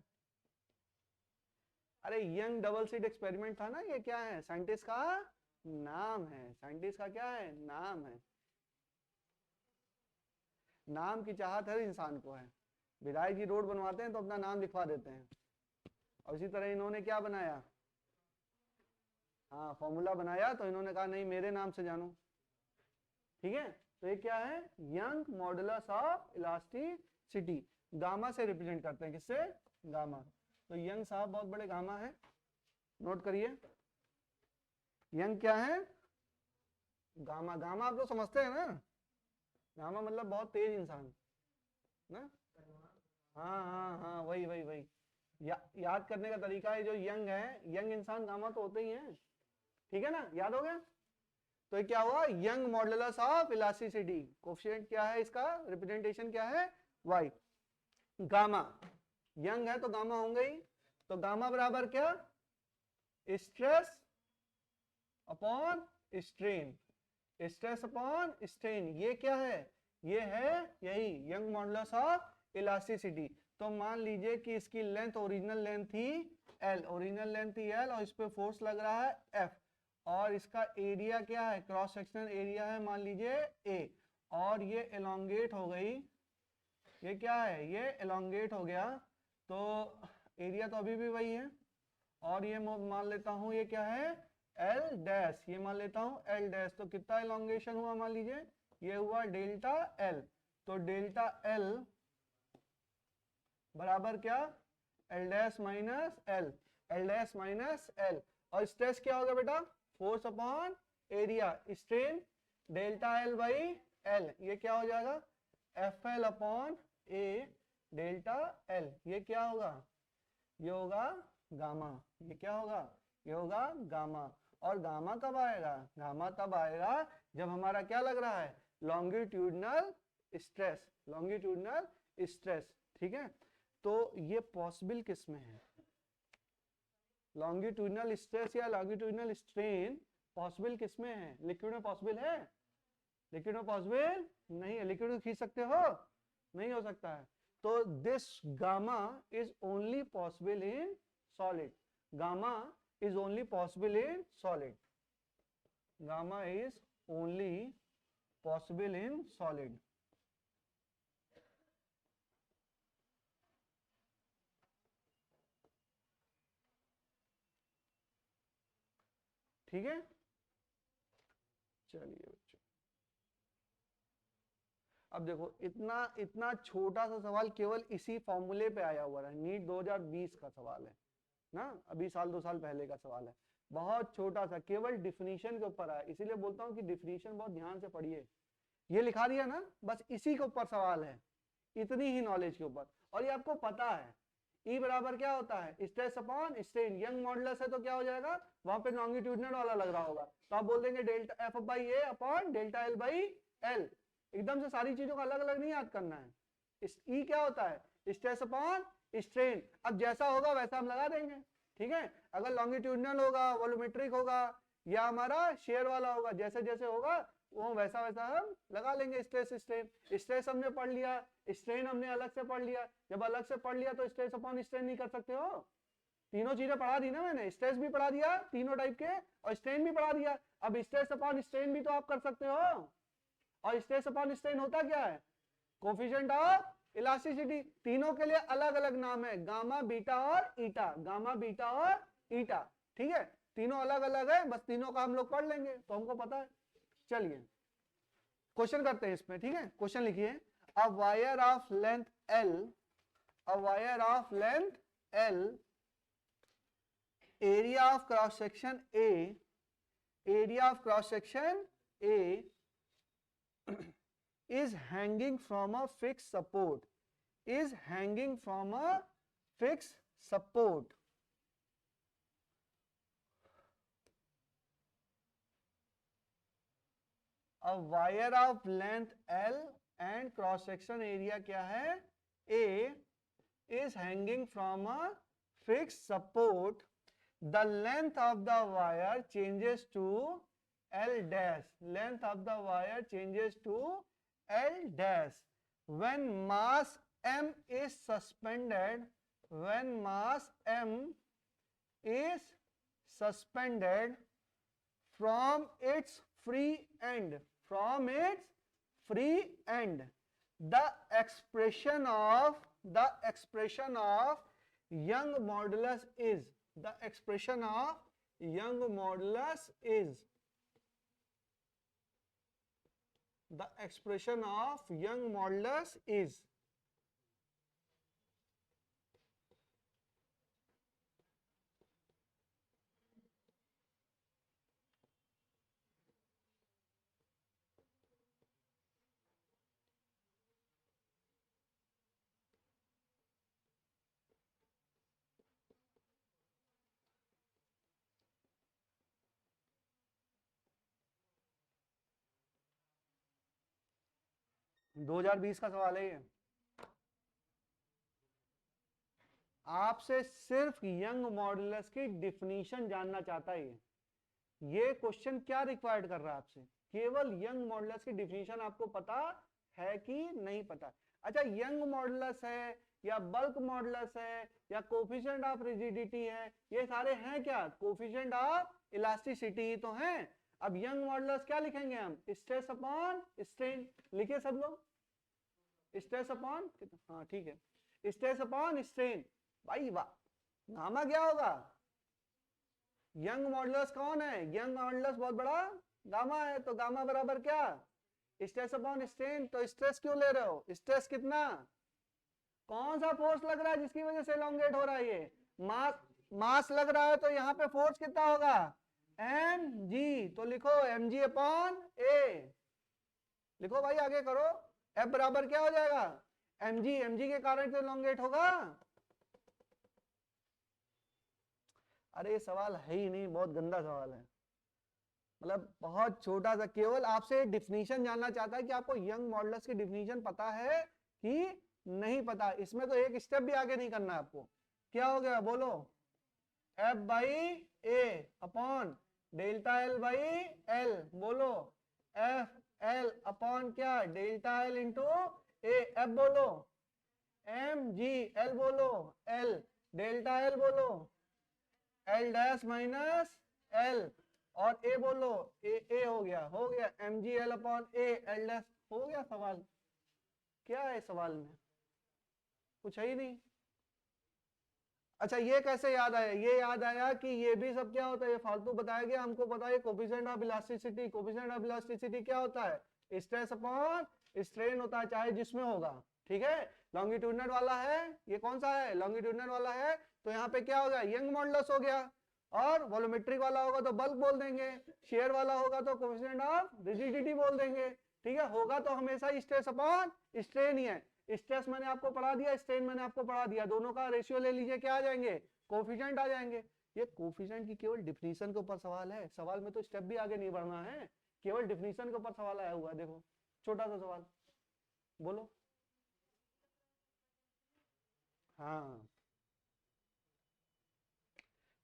अरे यंग डबल स्लिट एक्सपेरिमेंट था ना, ये क्या है? साइंटिस्ट का नाम है, साइंटिस्ट का क्या है? नाम है। नाम की चाहत हर इंसान को है। विधायक जी रोड बनवाते हैं तो अपना नाम लिखवा देते हैं, और इसी तरह इन्होंने क्या बनाया? हाँ, फॉर्मूला बनाया, तो इन्होंने कहा नहीं मेरे नाम से जानो। ठीक है, तो ये क्या है? Young modulus of elasticity. Gamma से रिप्रेजेंट करते हैं, किससे? गामा। तो यंग साहब बहुत बड़े गामा है, नोट करिए। यंग क्या है? गामा। गामा आप लोग समझते हैं ना? गामा मतलब बहुत तेज इंसान ना। हाँ हाँ हाँ, वही वही वही। याद करने का तरीका है, जो यंग है, यंग इंसान गामा तो होते ही हैं। ठीक है ना, याद हो गया? तो ये क्या हुआ? Young modulus of elasticity. Coefficient क्या है इसका? रिप्रेजेंटेशन क्या है? वाई। गामा, यंग है तो गामा होंगे ही। तो गामा बराबर क्या? Stress upon strain, stress upon strain. ये क्या है? ये है यही यंग मॉडुलस ऑफ इलास्टिसिटी। तो मान लीजिए कि इसकी लेंथ, ओरिजिनल लेंथ थी L, ओरिजिनल लेंथ थी L, और इस पे फोर्स लग रहा है F, और इसका एरिया क्या है? क्रॉस सेक्शनल एरिया है मान लीजिए A, और ये एलोंगेट हो गई। ये क्या है? ये एलोंगेट हो गया, तो एरिया तो अभी भी वही है, और ये मान लेता हूं ये क्या है? L डैश, ये मान लेता हूं L डैश। तो कितना एलोंगेशन हुआ? मान लीजिए ये हुआ डेल्टा L। तो डेल्टा L बराबर क्या? L dash minus L, L dash minus L। और स्ट्रेस क्या होगा बेटा? Force upon area. Strain delta L by L, ये क्या हो जाएगा? FL upon A delta L। ये क्या होगा? ये होगा गामा। ये क्या होगा? ये होगा गामा। और गामा कब आएगा? गामा तब आएगा जब हमारा क्या लग रहा है? Longitudinal stress, longitudinal stress. ठीक है, तो ये पॉसिबल किस में है? लॉन्गिट्यूडनल स्ट्रेस या लॉन्गिट्यूडनल स्ट्रेन पॉसिबल किस में है? लिक्विड में पॉसिबल है? लिक्विड में पॉसिबल नहीं है। लिक्विड को खींच सकते हो? नहीं हो सकता है। तो this gamma is only possible in solid. Gamma is only possible in solid. Gamma is only possible in solid. ठीक है, चलिए बच्चों, अब देखो इतना इतना छोटा सा सवाल केवल इसी फॉर्मूले पे आया हुआ है, नीट 2020 का सवाल है ना, अभी साल 2 साल पहले का सवाल है, बहुत छोटा सा, केवल डिफिनीशन के ऊपर आया। इसीलिए बोलता हूँ कि डिफिनीशन बहुत ध्यान से पढ़िए। ये लिखा दिया ना, बस इसी के ऊपर सवाल है, इतनी ही नॉलेज के ऊपर। और ये आपको पता है E बराबर क्या होता है, stress upon strain. Young modulus है तो क्या हो जाएगा, वहां पे लॉन्गिट्यूडिनल वाला लग रहा होगा, तो आप बोल देंगे delta F by A upon delta L by L। एकदम से सारी चीजों को अलग अलग नहीं याद करना है। E क्या होता है, स्ट्रेस अपॉन स्ट्रेन। अब जैसा होगा वैसा हम लगा देंगे, ठीक है। अगर लॉन्गिट्यूडिनल होगा, वॉल्यूमेट्रिक होगा, या हमारा शेयर वाला होगा, जैसे जैसे होगा वो वैसा वैसा हम लगा लेंगे। स्ट्रेस स्ट्रेन, स्ट्रेस हमने पढ़ लिया, स्ट्रेन हमने अलग से पढ़ लिया। जब अलग से पढ़ लिया तो स्ट्रेस अपॉन स्ट्रेन नहीं कर सकते हो। तीनों चीजें पढ़ा दी ना मैंने, स्ट्रेस भी पढ़ा दिया तीनों टाइप के, और स्ट्रेन भी पढ़ा दिया। अब स्ट्रेस अपॉन स्ट्रेन भी तो आप कर सकते हो। और स्ट्रेस अपॉन स्ट्रेन होता क्या है, कोफिशिएंट ऑफ इलास्टिसिटी। तीनों के लिए अलग अलग नाम है, गामा बीटा और ईटा, गामा बीटा और ईटा, ठीक है। तीनों अलग अलग है, बस तीनों का हम लोग पढ़ लेंगे तो हमको पता है। चलिए क्वेश्चन करते हैं इसमें, ठीक है। क्वेश्चन लिखिए, a wire of length L, a wire of length L, area of cross section A, area of cross section A is hanging from a fixed support, is hanging from a fixed support. A wire of length L and cross section area क्या है A is hanging from a fixed support. The length of the wire changes to L dash, length of the wire changes to L dash when mass M is suspended, when mass M is suspended from its free end, from its free end. The expression of Young modulus is, the expression of Young modulus is, the expression of Young modulus is दो 2020 का सवाल है ये। आपसे सिर्फ young modulus की definition जानना चाहता है ये क्वेश्चन क्या रिक्वायर्ड कर रहा है आपसे, केवल यंग मॉडुलस की डिफिनीशन आपको पता है कि नहीं पता। अच्छा, यंग मॉडुलस है या बल्क मॉडुलस है या कोफिशिएंट ऑफ रिजिडिटी है, ये सारे हैं क्या, कोफिशिएंट ऑफ इलास्टिसिटी तो हैं। अब यंग मॉडुलस क्या लिखेंगे हम, स्ट्रेस अपॉन स्ट्रेन। लिखिए सब लोग, स्ट्रेस अपॉन, हाँ ठीक है, स्ट्रेस अपॉन स्ट्रेन। भाई वाह, गामा क्या होगा, यंग मॉडुलस कौन है, यंग मॉडुलस बहुत बड़ा गामा है, तो गामा बराबर क्या, स्ट्रेस अपॉन स्ट्रेन। तो स्ट्रेस क्यों ले रहे हो, स्ट्रेस कितना, कौन सा फोर्स लग रहा है जिसकी वजह से एलोंगेट हो रहा है, ये मास लग रहा है, तो यहाँ पे फोर्स कितना होगा, mg। तो लिखो mg अपॉन a, लिखो भाई, आगे करो। F बराबर क्या हो जाएगा, mg के कारण तो एलोंगेट होगा। अरे ये सवाल है ही नहीं, बहुत गंदा सवाल है, मतलब बहुत छोटा सा, केवल आपसे डिफिनीशन जानना चाहता है कि आपको यंग मॉडुलस की डिफिनीशन पता है कि नहीं पता। इसमें तो एक स्टेप भी आगे नहीं करना है आपको। क्या हो गया बोलो, F by A upon delta L by L, बोलो F L अपॉन क्या, डेल्टा L इंटू ए। F बोलो mg, L बोलो L, डेल्टा L बोलो L डैश माइनस L, और A बोलो A हो गया mg L upon A L dash. हो गया सवाल, क्या है सवाल में, कुछ है ही नहीं। अच्छा ये कैसे याद आया? ये याद आया कि ये भी सब क्या होता है, ये फालतू बताया गया, हमको पता है coefficient of elasticity. Coefficient of elasticity क्या होता है? स्ट्रेस अपॉन स्ट्रेन होता है, चाहे जिसमें होगा, ठीक है। लॉन्गिट्यूडनल वाला है, ये कौन सा है? लॉन्गिट्यूडनल वाला है, तो यहाँ पे क्या होगा? यंग मॉडुलस हो गया। और वॉल्यूमेट्रिक वाला होगा तो बल्क बोल देंगे, शेयर वाला होगा तो कोफिशिएंट ऑफ रिजिडिटी बोल देंगे, ठीक है। होगा तो हमेशा स्ट्रेस अपॉन स्ट्रेन ही है। स्ट्रेस मैंने आपको पढ़ा दिया, स्ट्रेन मैंने आपको पढ़ा दिया, दोनों का रेशियो ले लीजिए, क्या आ जाएंगे? कोफिशिएंट आ जाएंगे। ये कोफिशिएंट की केवल डिफिनीशन के ऊपर सवाल है, सवाल में तो स्टेप भी आगे नहीं बढ़ना है, केवल डिफिनीशन के ऊपर सवाल आया हुआ है। देखो छोटा सा सवाल, बोलो। हाँ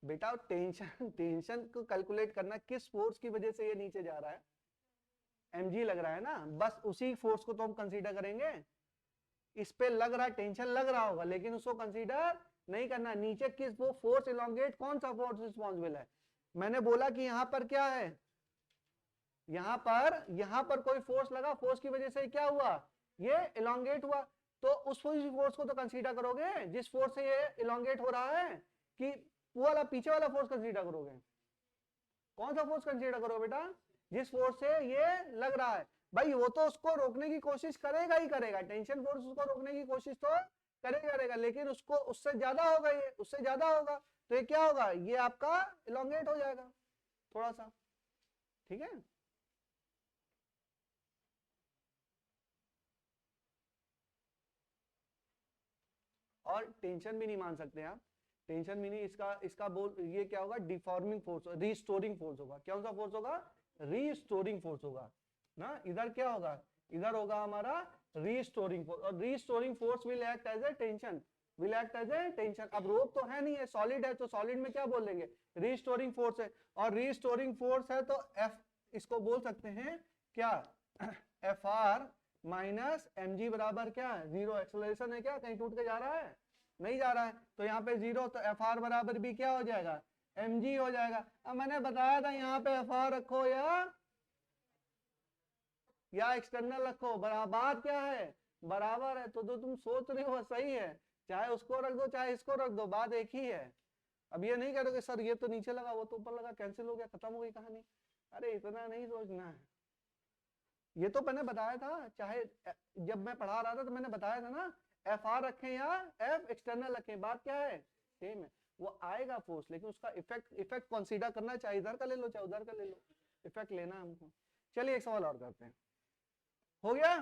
बेटा, टेंशन टेंशन को कैलकुलेट करना, किस फोर्स की वजह से ये नीचे जा रहा है, mg लग रहा है ना, बस उसी फोर्स को तो हम कंसीडर करेंगे। इस पे लग रहा है, टेंशन लग रहा होगा, लेकिन उसको कंसीडर नहीं करना। नीचे किस वो फोर्स इलोंगेट, कौन सा फोर्स रिस्पॉन्सिबल है? मैंने बोला कि यहां पर क्या है, यहां पर कोई फोर्स लगा, फोर्स की वजह से क्या हुआ? ये इलोंगेट हुआ। तो उस फोर्स को तो कंसीडर करोगे जिस फोर्स से ये इलोंगेट हो रहा है, कि वो वाला पीछे वाला फोर्स कंसीडर करोगे? कौन सा फोर्स कंसीडर करोगे बेटा? जिस फोर्स से ये लग रहा है। भाई वो तो उसको रोकने की कोशिश करेगा ही करेगा, टेंशन फोर्स उसको रोकने की कोशिश तो करेगा, लेकिन उसको उससे ज्यादा होगा, ये उससे ज्यादा होगा, तो ये क्या होगा? ये आपका इलोंगेट हो जाएगा थोड़ा सा, ठीक है। और टेंशन भी नहीं मान सकते आप, टेंशन भी नहीं, इसका बोल ये क्या होगा? डिफॉर्मिंग फोर्स, रीस्टोरिंग फोर्स होगा। कौन सा फोर्स होगा? रीस्टोरिंग फोर्स होगा ना। इधर क्या होगा? इधर होगा हमारा रीस्टोरिंग फोर्स, और restoring force will act as a tension, will act as a tension. अब रोक तो है नहीं है, सॉलिड है, तो सॉलिड में क्या बोल देंगे? रीस्टोरिंग फोर्स है, और रीस्टोरिंग फोर्स है तो एफ, इसको बोल सकते हैं क्या? F R minus M G बराबर क्या है? जीरो। एक्सेलरेशन है क्या, कहीं टूट के जा रहा है? नहीं जा रहा है, तो यहाँ पे जीरो, तो एफ आर बराबर भी क्या हो जाएगा? एम जी हो जाएगा। अब मैंने बताया था यहाँ पे एफ आर रखो या एक्सटर्नल रखो, बात क्या है? बराबर है। तो जो तुम सोच रहे हो सही है, चाहे उसको रख दो चाहे इसको रख दो, बात एक ही है। अब ये नहीं करोगे सर ये तो नीचे लगा वो तो ऊपर लगा, कैंसिल हो गया, खत्म हो गई कहानी। अरे इतना नहीं सोचना है, ये तो मैंने बताया था, चाहे जब मैं पढ़ा रहा था तो मैंने बताया था ना, एफ आर रखें या एफ एक्सटर्नल रखें, बात क्या है? सेम है। वो आएगा फोर्स, लेकिन उसका इफेक्ट कंसीडर करना, चाहे इधर का ले लो चाहे उधर का ले लो, इफेक्ट लेना हमको। चलिए एक सवाल और करते हैं, हो गया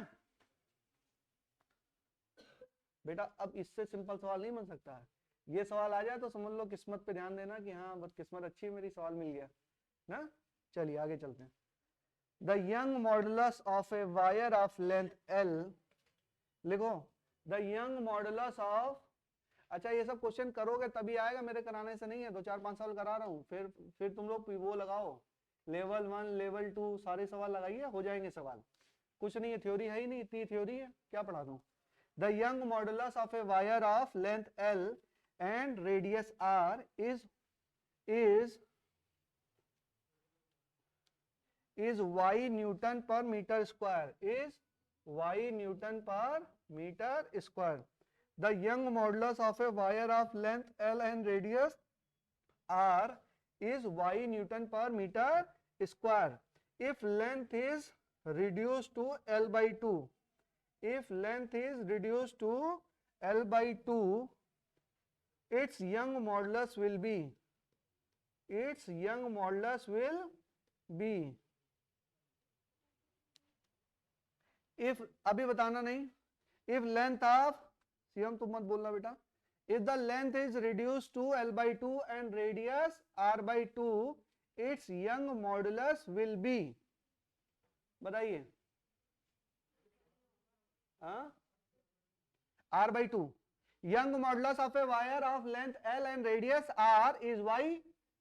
बेटा। अब इससे सिंपल सवाल नहीं बन सकता है, ये सवाल आ जाए तो समझ लो किस्मत पे ध्यान देना कि हाँ बस किस्मत अच्छी है मेरी, सवाल मिल गया ना। चलिए आगे चलते हैं। The Young modulus of a wire of length L, लिखो द यंग मॉडुलस ऑफ। अच्छा ये सब क्वेश्चन करोगे तभी आएगा, मेरे कराने से नहीं है, 2-4-5 साल करा रहा हूँ, फिर तुम लोग वो लगाओ, लेवल 1 लेवल 2 सारे सवाल लगाइए, हो जाएंगे सवाल। कुछ नहीं है, थ्योरी है ही नहीं, इतनी थ्योरी है, क्या पढ़ा दूं। The Young modulus of a wire of length L and radius R is y Newton per meter square, is y Newton per meter square. The young modulus of a wire of length L and radius R is y Newton per meter square. If length is reduced to L by 2, if length is reduced to L by 2, its young modulus will be, if, अभी बताना नहीं, if length of, CM तुम मत बोलना बेटा, if the length is reduced to L by 2 and radius R by 2, its young modulus will be, बताइए। R by 2, young modulus of a wire of length L and radius R is y,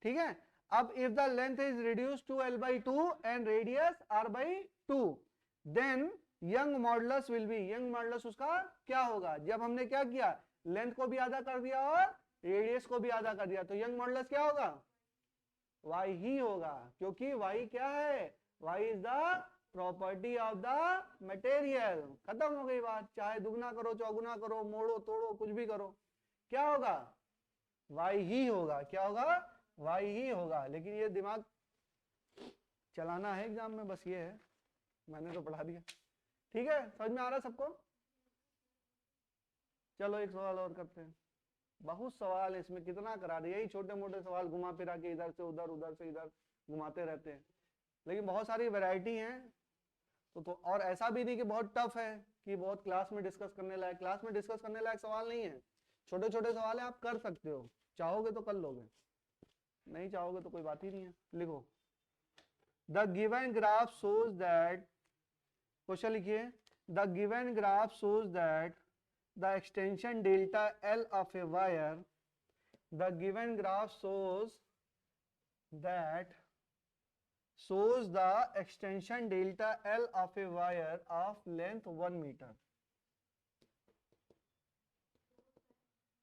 ठीक है। अब if the length is reduced to L by 2 and radius R by 2, then young modulus will be, young modulus उसका क्या होगा? जब हमने क्या किया, लेंथ को भी आधा कर दिया और रेडियस को भी आधा कर दिया, तो यंग मॉडुलस क्या होगा? y ही होगा, क्योंकि y क्या है? y is the property of the material. खत्म हो गई बात, चाहे दुगना करो चौगुना करो, मोड़ो तोड़ो कुछ भी करो, क्या होगा? वाई ही होगा। क्या होगा? वाई ही होगा। लेकिन ये दिमाग चलाना है एग्जाम में, बस ये है, मैंने तो पढ़ा दिया। ठीक है, समझ में आ रहा है सबको? चलो एक सवाल और करते हैं। बहुत सवाल है इसमें, कितना करा दिया, यही छोटे मोटे सवाल घुमा फिरा के इधर से उधर, उधर से इधर घुमाते रहते हैं, लेकिन बहुत सारी वैरायटी है। तो और ऐसा भी नहीं कि बहुत टफ है कि बहुत क्लास में डिस्कस करने लायक, क्लास में डिस्कस करने लायक सवाल नहीं है, छोटे छोटे सवाल है, आप कर सकते हो, चाहोगे तो कर लोगे, नहीं चाहोगे तो कोई बात ही नहीं है। लिखो, the given graph shows that, question लिखिए, the given graph shows that the extension delta L of a wire, the given graph shows that shows the extension delta L of a wire of length 1 meter.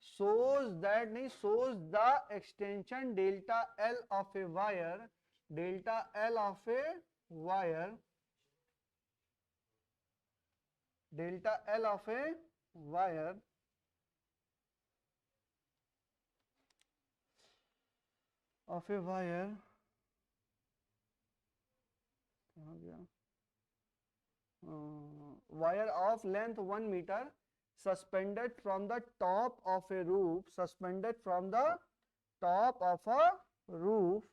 Shows that नहीं, shows the extension delta L of a wire, delta L of a wire, delta L of a wire wire of length 1 meter suspended from the top of a roof, suspended from the top of a roof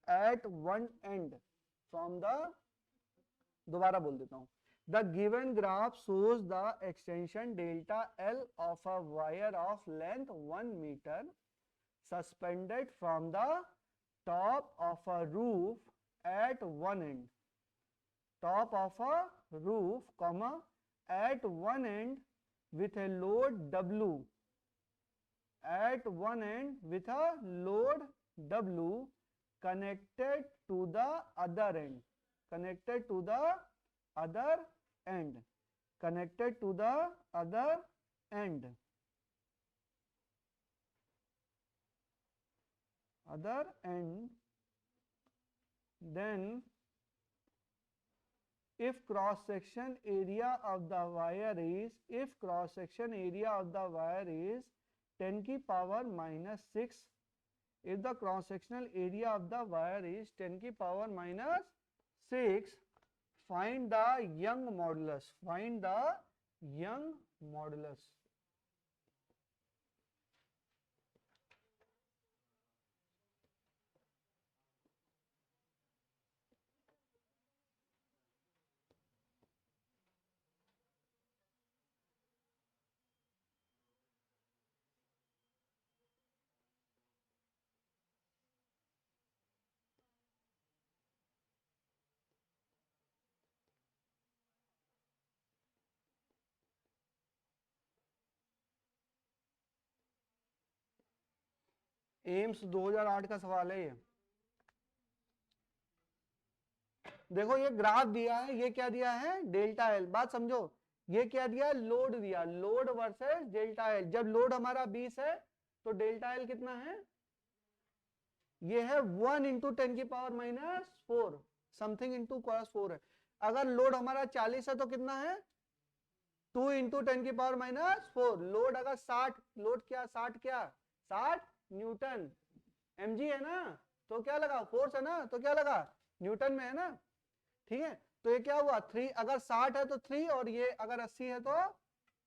at one end from the, दोबारा बोल देता हूं, the given graph shows the extension delta L of a wire of length 1 meter suspended from the top of a roof at one end, top of a roof, comma, at one end with a load W, at one end with a load W connected to the other end, connected to the other end, connected to the other end, other end, then if cross section area of the wire is, if cross section area of the wire is 10 की power minus 6, if the cross sectional area of the wire is 10 की power minus 6, find the Young modulus, find the Young modulus. AIIMS 2008 का सवाल है ये। देखो ये graph दिया है, ये क्या दिया है? Delta L. बात समझो, ये क्या दिया? लोड दिया, लोड वर्सेस डेल्टा एल। जब लोड हमारा 20 है तो डेल्टा एल कितना है? ये है 1 इंटू 10 की power minus 4 something into cos 4 है। अगर लोड हमारा 40 है तो कितना है? 2 इंटू 10 की पावर माइनस 4। लोड अगर 60, लोड क्या 60, क्या 60 न्यूटन, mg है ना, तो क्या लगा? फोर्स है ना, तो क्या लगा? न्यूटन में है ना। ठीक है, तो ये क्या हुआ? 3, अगर 60 है तो 3, और ये अगर 80 है तो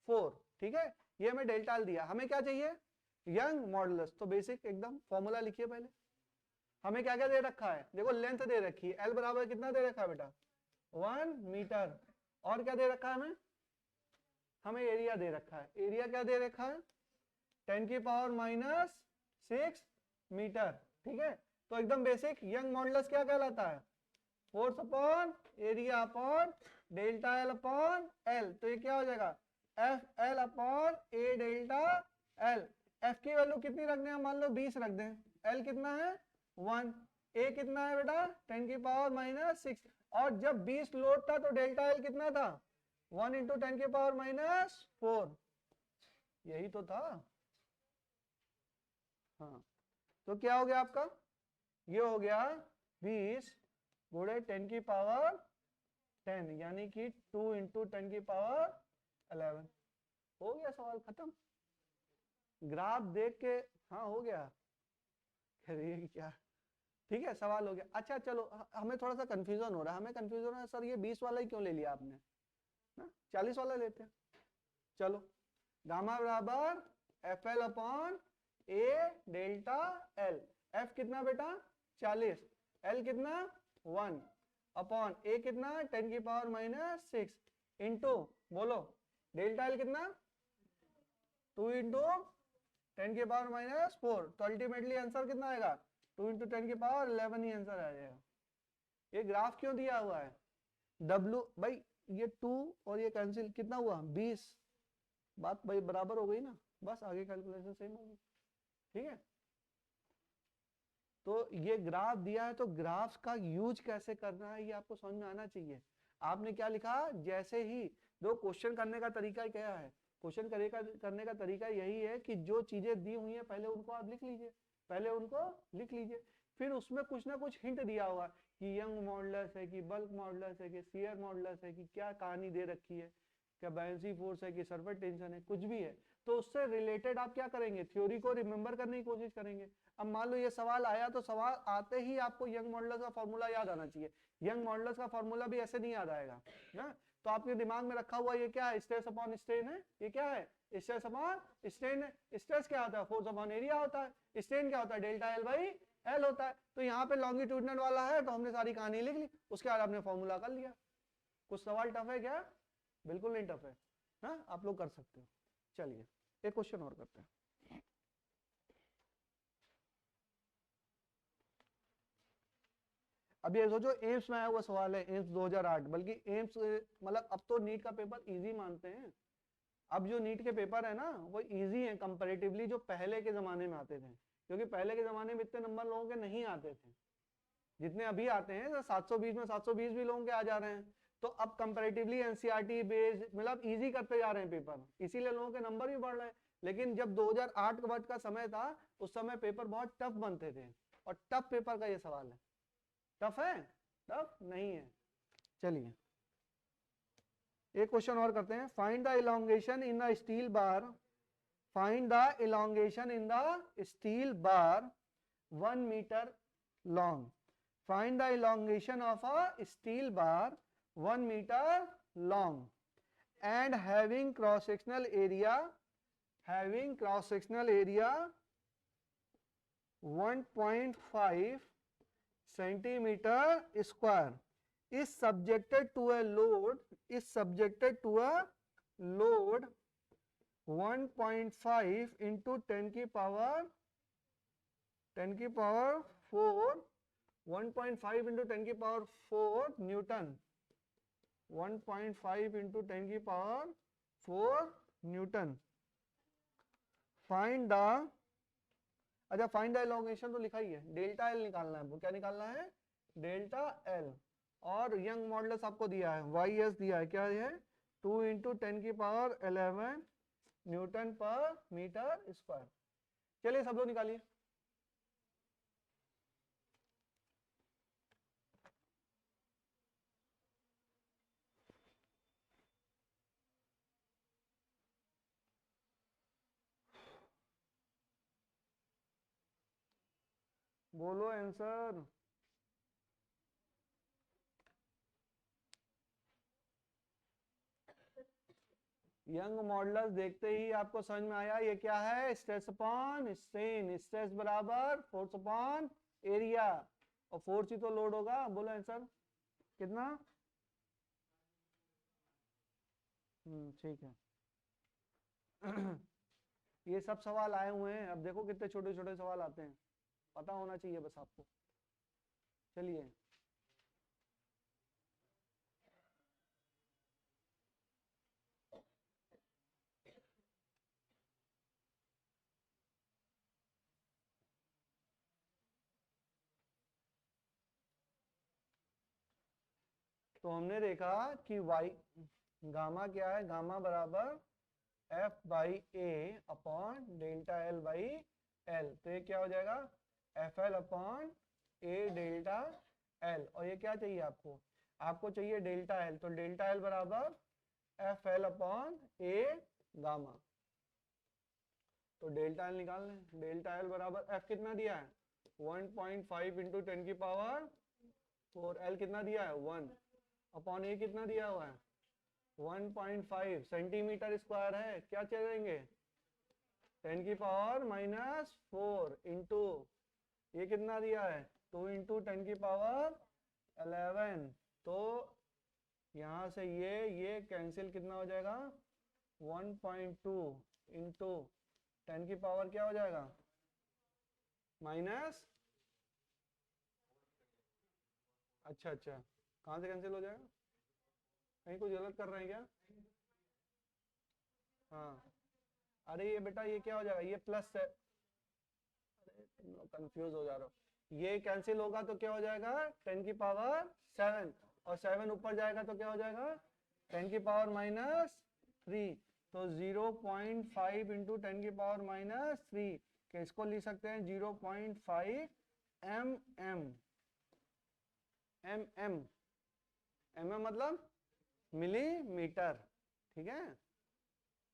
4। ठीक है, ये हमें डेल्टा एल दिया। हमें क्या चाहिए? Young modulus. तो बेसिक एकदम फॉर्मूला लिखिए पहले। हमें क्या क्या दे रखा है? देखो लेंथ दे रखी है, एल बराबर कितना दे रखा है बेटा? 1 मीटर। और क्या दे रखा है हमें? हमें एरिया दे रखा है। एरिया क्या दे रखा है? 10 की पावर माइनस 6 मीटर। ठीक है, तो एकदम बेसिक यंग मॉडुलस क्या कहलाता है? Force upon area upon delta L upon L. तो ये क्या हो जाएगा? एफ एल अपॉन ए डेल्टा एल। एफ की वैल्यू कितनी रखने हैं? मान लो 20 रख दें। एल कितना है? 1। ए कितना है बेटा? 10 की पावर माइनस 6। और जब 20 लोड था तो डेल्टा एल कितना था? 1 इंटू 10 की पावर माइनस 4। यही तो था। हाँ, तो क्या हो गया आपका? ये हो गया 20 गुणे 10 की पावर 10, यानी कि 2 इंटू 10 की पावर 11। हो गया सवाल खत्म। ग्राफ देख के हाँ हो गया, कह रही है कि क्या, ठीक है सवाल हो गया। अच्छा चलो, हमें थोड़ा सा कंफ्यूजन हो रहा है, हमें कंफ्यूजन हो रहा है सर ये 20 वाला ही क्यों ले लिया आपने ना, 40 वाला लेते हैं। चलो, गामा बराबर एफ एल अपॉन ए डेल्टा एल। एफ कितना बेटा 40, एल कितना 1 अपॉन ए कितना 10 की पावर माइनस 6 इंटू, बोलो डेल्टा एल कितना 2 इंटू 10 की पावर माइनस 4, तो अल्टीमेटली आंसर कितना आएगा 2 इंटू 10 की पावर 11 ही आंसर आ जाएगा। ये ग्राफ क्यों दिया हुआ है, W भाई ये 2 और ये कैंसिल कितना हुआ 20, बात भाई बराबर हो गई ना, बस आगे कैलकुलेशन सेम होगी, ठीक है। तो ये ग्राफ दिया है, तो ग्राफ्स का यूज कैसे करना है ये आपको समझ में आना चाहिए। आपने क्या लिखा, जैसे ही दो क्वेश्चन करने का तरीका क्या है, क्वेश्चन करने का तरीका यही है कि जो चीजें दी हुई है पहले उनको आप लिख लीजिए, पहले उनको लिख लीजिए, फिर उसमें कुछ ना कुछ हिंट दिया होगा कि यंग मॉडुलस है कि बल्क मॉडुलस है कि शियर मॉडुलस है कि क्या कहानी दे रखी है, क्या बायनेंसी फोर्स है कि सरफेस टेंशन है, कुछ भी है, तो उससे रिलेटेड आप क्या करेंगे, थ्योरी को रिमेंबर करने की कोशिश करेंगे। अब मान लो ये सवाल आया, तो सवाल आते ही आपको यंग मॉडुलस का फॉर्मूला याद आना चाहिए। यंग मॉडुलस का फॉर्मूला भी ऐसे नहीं याद आएगा ना, तो आपके दिमाग में रखा हुआ ये क्या है, स्ट्रेस अपॉन स्ट्रेन है, ये क्या है स्ट्रेस अपॉन स्ट्रेन है। स्ट्रेस क्या होता है, फोर्स अपॉन एरिया होता है, स्ट्रेन क्या होता है डेल्टा एल बाई एल होता है। तो यहाँ पे लॉन्गिट्यूडनल वाला है तो हमने सारी कहानी लिख ली, उसके बाद आपने फॉर्मूला कर लिया। कुछ सवाल टफ है क्या, बिल्कुल नहीं टफ है, हाँ आप लोग कर सकते हो। चलिए एक क्वेश्चन और करते हैं। अब ये सोचो एम्स में आया हुआ सवाल है, एम्स 2008, बल्कि एम्स मतलब अब तो नीट का पेपर इजी मानते हैं। अब जो नीट के पेपर है ना वो इजी है कंपैरेटिवली जो पहले के जमाने में आते थे, क्योंकि पहले के जमाने में इतने नंबर लोगों के नहीं आते थे जितने अभी आते हैं। तो 720 में 720 भी लोगों के आ जा रहे हैं, तो अब कंपैरेटिवली एनसीईआरटी बेस्ड मतलब इजी करते जा रहे हैं पेपर, इसीलिए लोगों के नंबर भी बढ़ रहे हैं। लेकिन जब 2008 के बाद का समय था उस समय पेपर बहुत टफ बनते थे, और टफ पेपर का ये सवाल है। टफ है, टफ नहीं है। चलिए एक क्वेश्चन और करते हैं। Find the elongation in the steel bar, find the elongation in the steel bar 1 metre long. Find the elongation of a steel bar 1 meter long and having cross-sectional area 1.5 centimeter square is subjected to a load 1.5 into 10 की power 4 1.5 into 10 की power 4 Newton, 1.5 into 10 की power 4 Newton. Find the, अच्छा find the elongation तो लिखा ही है, delta L निकालना है। वो क्या निकालना है, डेल्टा एल। और यंग मॉडुलस आपको दिया है, वाई एस दिया है, क्या है 2 इंटू 10 की power 11 Newton per metre square. चलिए सब लोग निकालिए। बोलो आंसर। यंग मॉडुलस देखते ही आपको समझ में आया ये क्या है, स्ट्रेस अपॉन स्ट्रेन, स्ट्रेस बराबर फोर्स अपॉन एरिया, और फोर्स ही तो लोड होगा। बोलो आंसर कितना, ठीक है। ये सब सवाल आए हुए हैं, अब देखो कितने छोटे छोटे सवाल आते हैं, पता होना चाहिए बस आपको। चलिए तो हमने देखा कि वाई गामा क्या है, गामा बराबर F by A upon delta L by L. तो ये क्या हो जाएगा एफ एल अपॉन ए डेल्टा एल, और ये क्या चाहिए आपको, आपको चाहिए डेल्टा एल, तो डेल्टा एल बराबर एफ एल अपॉन ए गामा। तो डेल्टा एल निकाल लें। डेल्टा एल बराबर एफ कितना दिया है 1.5 इंटू 10 की पावर 4, एल कितना दिया है 1 अपॉन ए कितना दिया हुआ है 1.5 सेंटीमीटर स्क्वायर है, क्या चलेंगे 10 की पावर -4 इंटू ये कितना दिया है 2 इंटू 10 की पावर 11। तो यहाँ से ये कैंसिल कितना हो जाएगा 1.2 इंटू 10 की पावर क्या हो जाएगा माइनस, अच्छा कहाँ से कैंसिल हो जाएगा, कहीं कुछ गलत कर रहे हैं क्या? हाँ अरे ये बेटा ये क्या हो जाएगा ये प्लस है, अरे तुम लोग कंफ्यूज हो जा रहे हो, ये कैंसिल होगा तो क्या हो जाएगा 10 की पावर 7 और 7 ऊपर जाएगा तो क्या हो जाएगा 10 की पावर -3। तो 0.5 इंटू 10 की पावर -3 के इसको लिख सकते हैं 0.5 mm मतलब मिलीमीटर, ठीक है,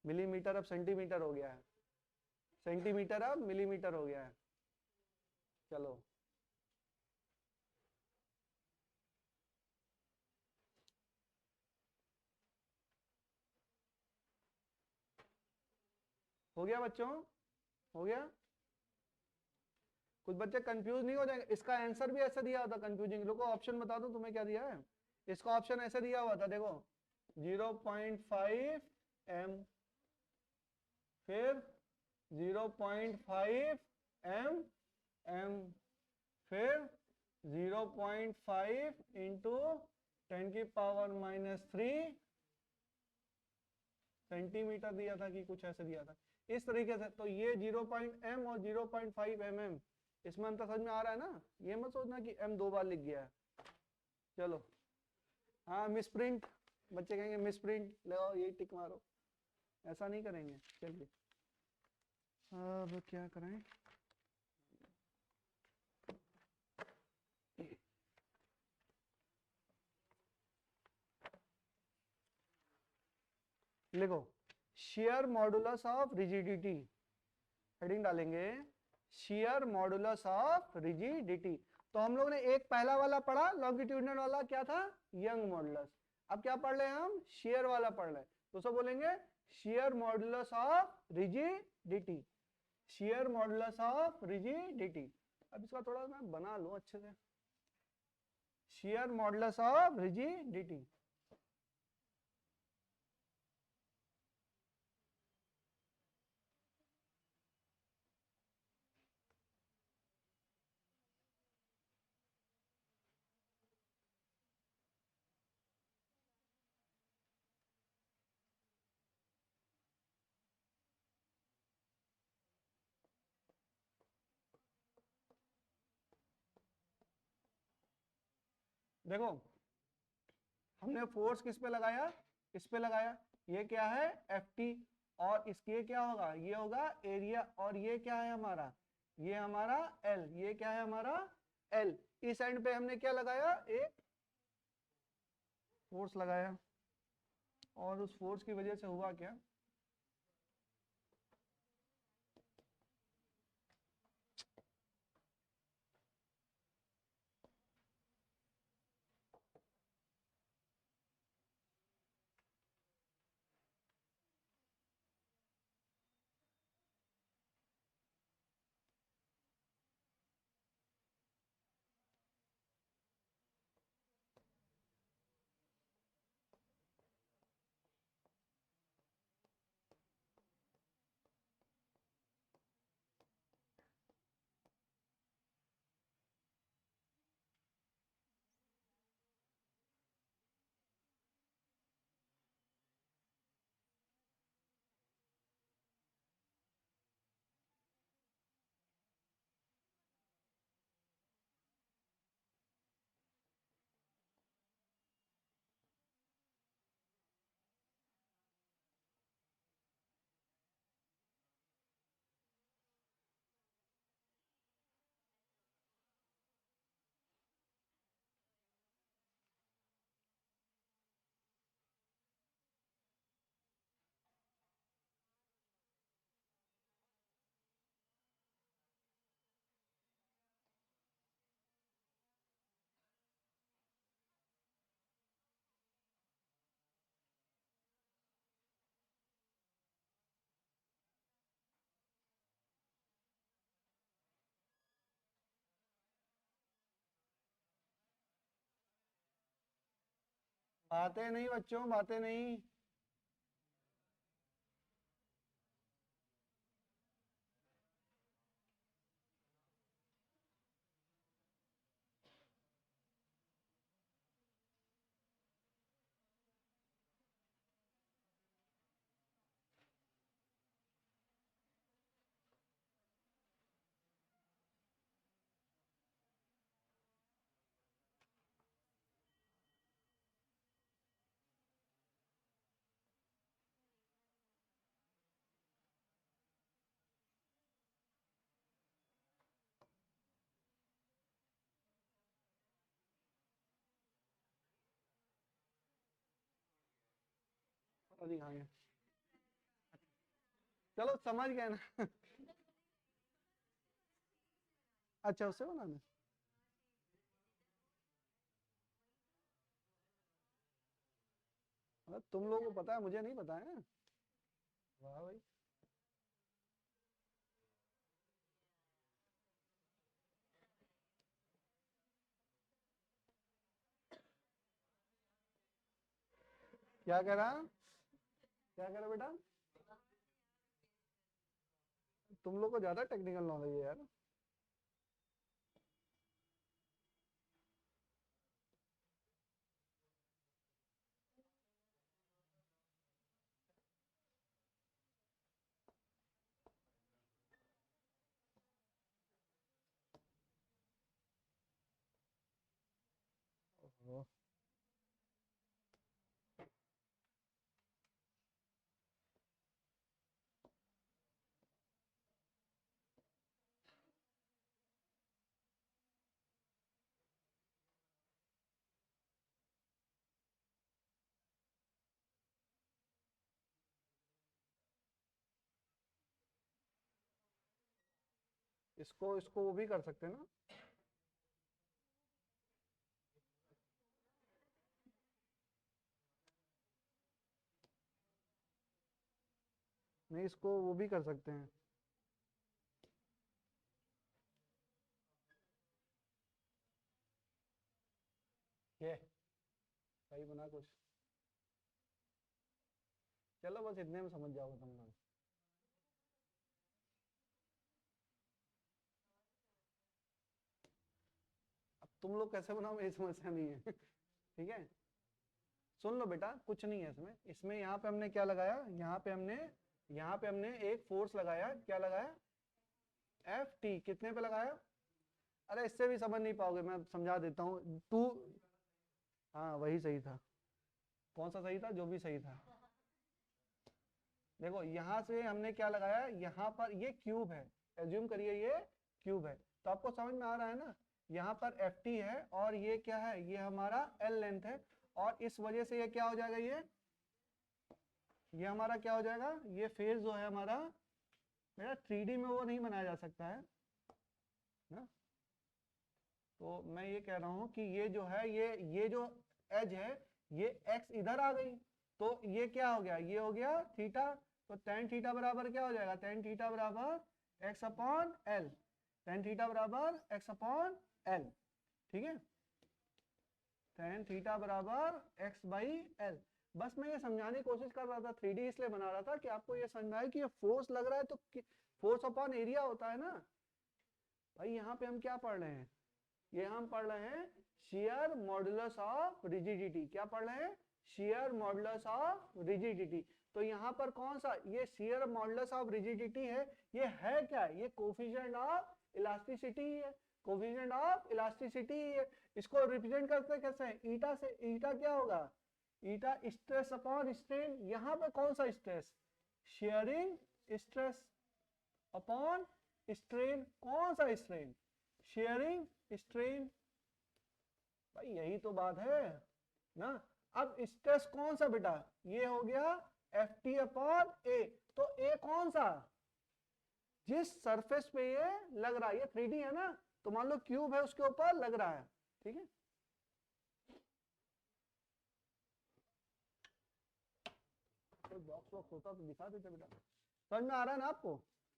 मिलीमीटर अब सेंटीमीटर हो गया है, सेंटीमीटर अब मिलीमीटर हो गया है। चलो हो गया बच्चों, हो गया, कुछ बच्चे कंफ्यूज नहीं हो जाएंगे, इसका आंसर भी ऐसा दिया होता कंफ्यूजिंग, लोगों को ऑप्शन बता दूं तुम्हें क्या दिया है, इसका ऑप्शन ऐसे दिया हुआ था देखो 0.5 m फिर 0.5 m फिर 0.5 इंटू 10 की पावर -3 सेंटीमीटर दिया था कि कुछ ऐसे दिया था इस तरीके से। तो ये 0.m और 0.5 mm इसमें अंतर समझ में आ रहा है ना, ये मत सोचना कि m 2 बार लिख गया है। चलो हाँ मिस प्रिंट, बच्चे कहेंगे मिस प्रिंट ले आओ यही टिक मारो, ऐसा नहीं करेंगे। चलिए अब क्या करें, लिखो share modulus of rigidity, heading डालेंगे शेयर मॉडुलस ऑफ रिजिडिटी। तो हम लोग ने एक पहला वाला पढ़ा लॉन्गिट्यूडिनल वाला क्या था यंग मॉडुलस, अब क्या पढ़ रहे हैं हम शेयर वाला पढ़ रहे हैं, तो सब बोलेंगे share modulus of rigidity, share modulus of rigidity. अब इसका थोड़ा मैं बना लूं अच्छे से, शेयर मॉडुलस ऑफ रिजिडिटी। देखो हमने फोर्स किस पे लगाया, इस पे लगाया, ये क्या है Ft और इसके क्या होगा ये होगा एरिया, और ये क्या है हमारा ये हमारा L, ये क्या है हमारा L। इस एंड पे हमने क्या लगाया एक फोर्स लगाया, और उस फोर्स की वजह से हुआ क्या, बातें नहीं बच्चों, बातें नहीं। दिखाएंगे, चलो समझ गए ना। अच्छा उससे बनाना, मतलब तुम लोगों को पता है, मुझे नहीं पता है। वाह भाई। क्या कह रहा, क्या कह रहा बेटा? तुम लोग को ज्यादा टेक्निकल नॉलेज है यार। ओहो। इसको इसको वो भी कर सकते हैं ना। नहीं, इसको वो भी कर सकते हैं। ये सही बना कुछ। चलो बस इतने में समझ जाओगे तुम लोग। अब तुम लोग कैसे बनाओ मेरी समस्या नहीं है। ठीक है, सुन लो बेटा, कुछ नहीं है इसमें। इसमें यहाँ पे हमने क्या लगाया, यहाँ पे हमने एक फोर्स लगाया, क्या लगाया, एफ टी। कितने पे लगाया? अरे इससे भी समझ नहीं पाओगे, मैं समझा देता हूँ। टू, हाँ वही सही था। कौन सा सही था? जो भी सही था। देखो यहाँ से हमने क्या लगाया, यहाँ पर ये क्यूब है, एज्यूम करिए ये क्यूब है, तो आपको समझ में आ रहा है ना। यहाँ पर एफ टी है और ये क्या है, ये हमारा एल लेंथ है, और इस वजह से ये क्या हो जाएगा, ये हमारा क्या हो जाएगा, ये फेज जो है हमारा, मेरा 3D में वो नहीं बनाया जा सकता है ना। तो मैं ये कह रहा हूँ कि ये जो है, ये जो एज है, ये एक्स इधर आ गई, तो ये क्या हो गया, ये हो गया थीटा। तो टेन थीटा बराबर क्या हो जाएगा, टेन थीटा बराबर x upon L, tan theta बराबर एक्स अपॉन एल। ठीक है, टेन थीटा बराबर एक्स बाई एल। बस मैं ये समझाने की कोशिश कर रहा था, 3D इसलिए बना रहा था कि आपको ये समझ में आए कि ये फोर्स लग रहा है, तो फोर्स अपॉन एरिया होता है ना भाई। यहाँ पे हम क्या पढ़ रहे हैं, ये हम पढ़ रहे हैं shear modulus ऑफ रिजिडिटी। क्या पढ़ रहे हैं? shear modulus of rigidity. तो यहाँ पर कौन सा ये shear modulus ऑफ रिजिडिटी है, ये है क्या, ये कोफिशिएंट ऑफ इलास्टिसिटी है, कोफिशिएंट ऑफ इलास्टिसिटी है। इसको रिप्रेजेंट करते कैसे हैं, ईटा से। ईटा क्या होगा, ईटा स्ट्रेस अपॉन स्ट्रेन। यहाँ पे कौन सा stress, sharing stress upon strain. कौन सा स्ट्रेन, शेयरिंग स्ट्रेन। भाई यही तो बात है ना। अब स्ट्रेस कौन सा बेटा, ये हो गया एफ टी अपॉन ए। तो ए कौन सा, जिस सरफेस पे ये लग रहा है, ये 3D है ना, तो मान लो क्यूब है उसके ऊपर लग रहा है। ठीक है, बॉक्स बॉक्स होता तो दिखा देते बेटा। समझ में आ रहा है ना आपको?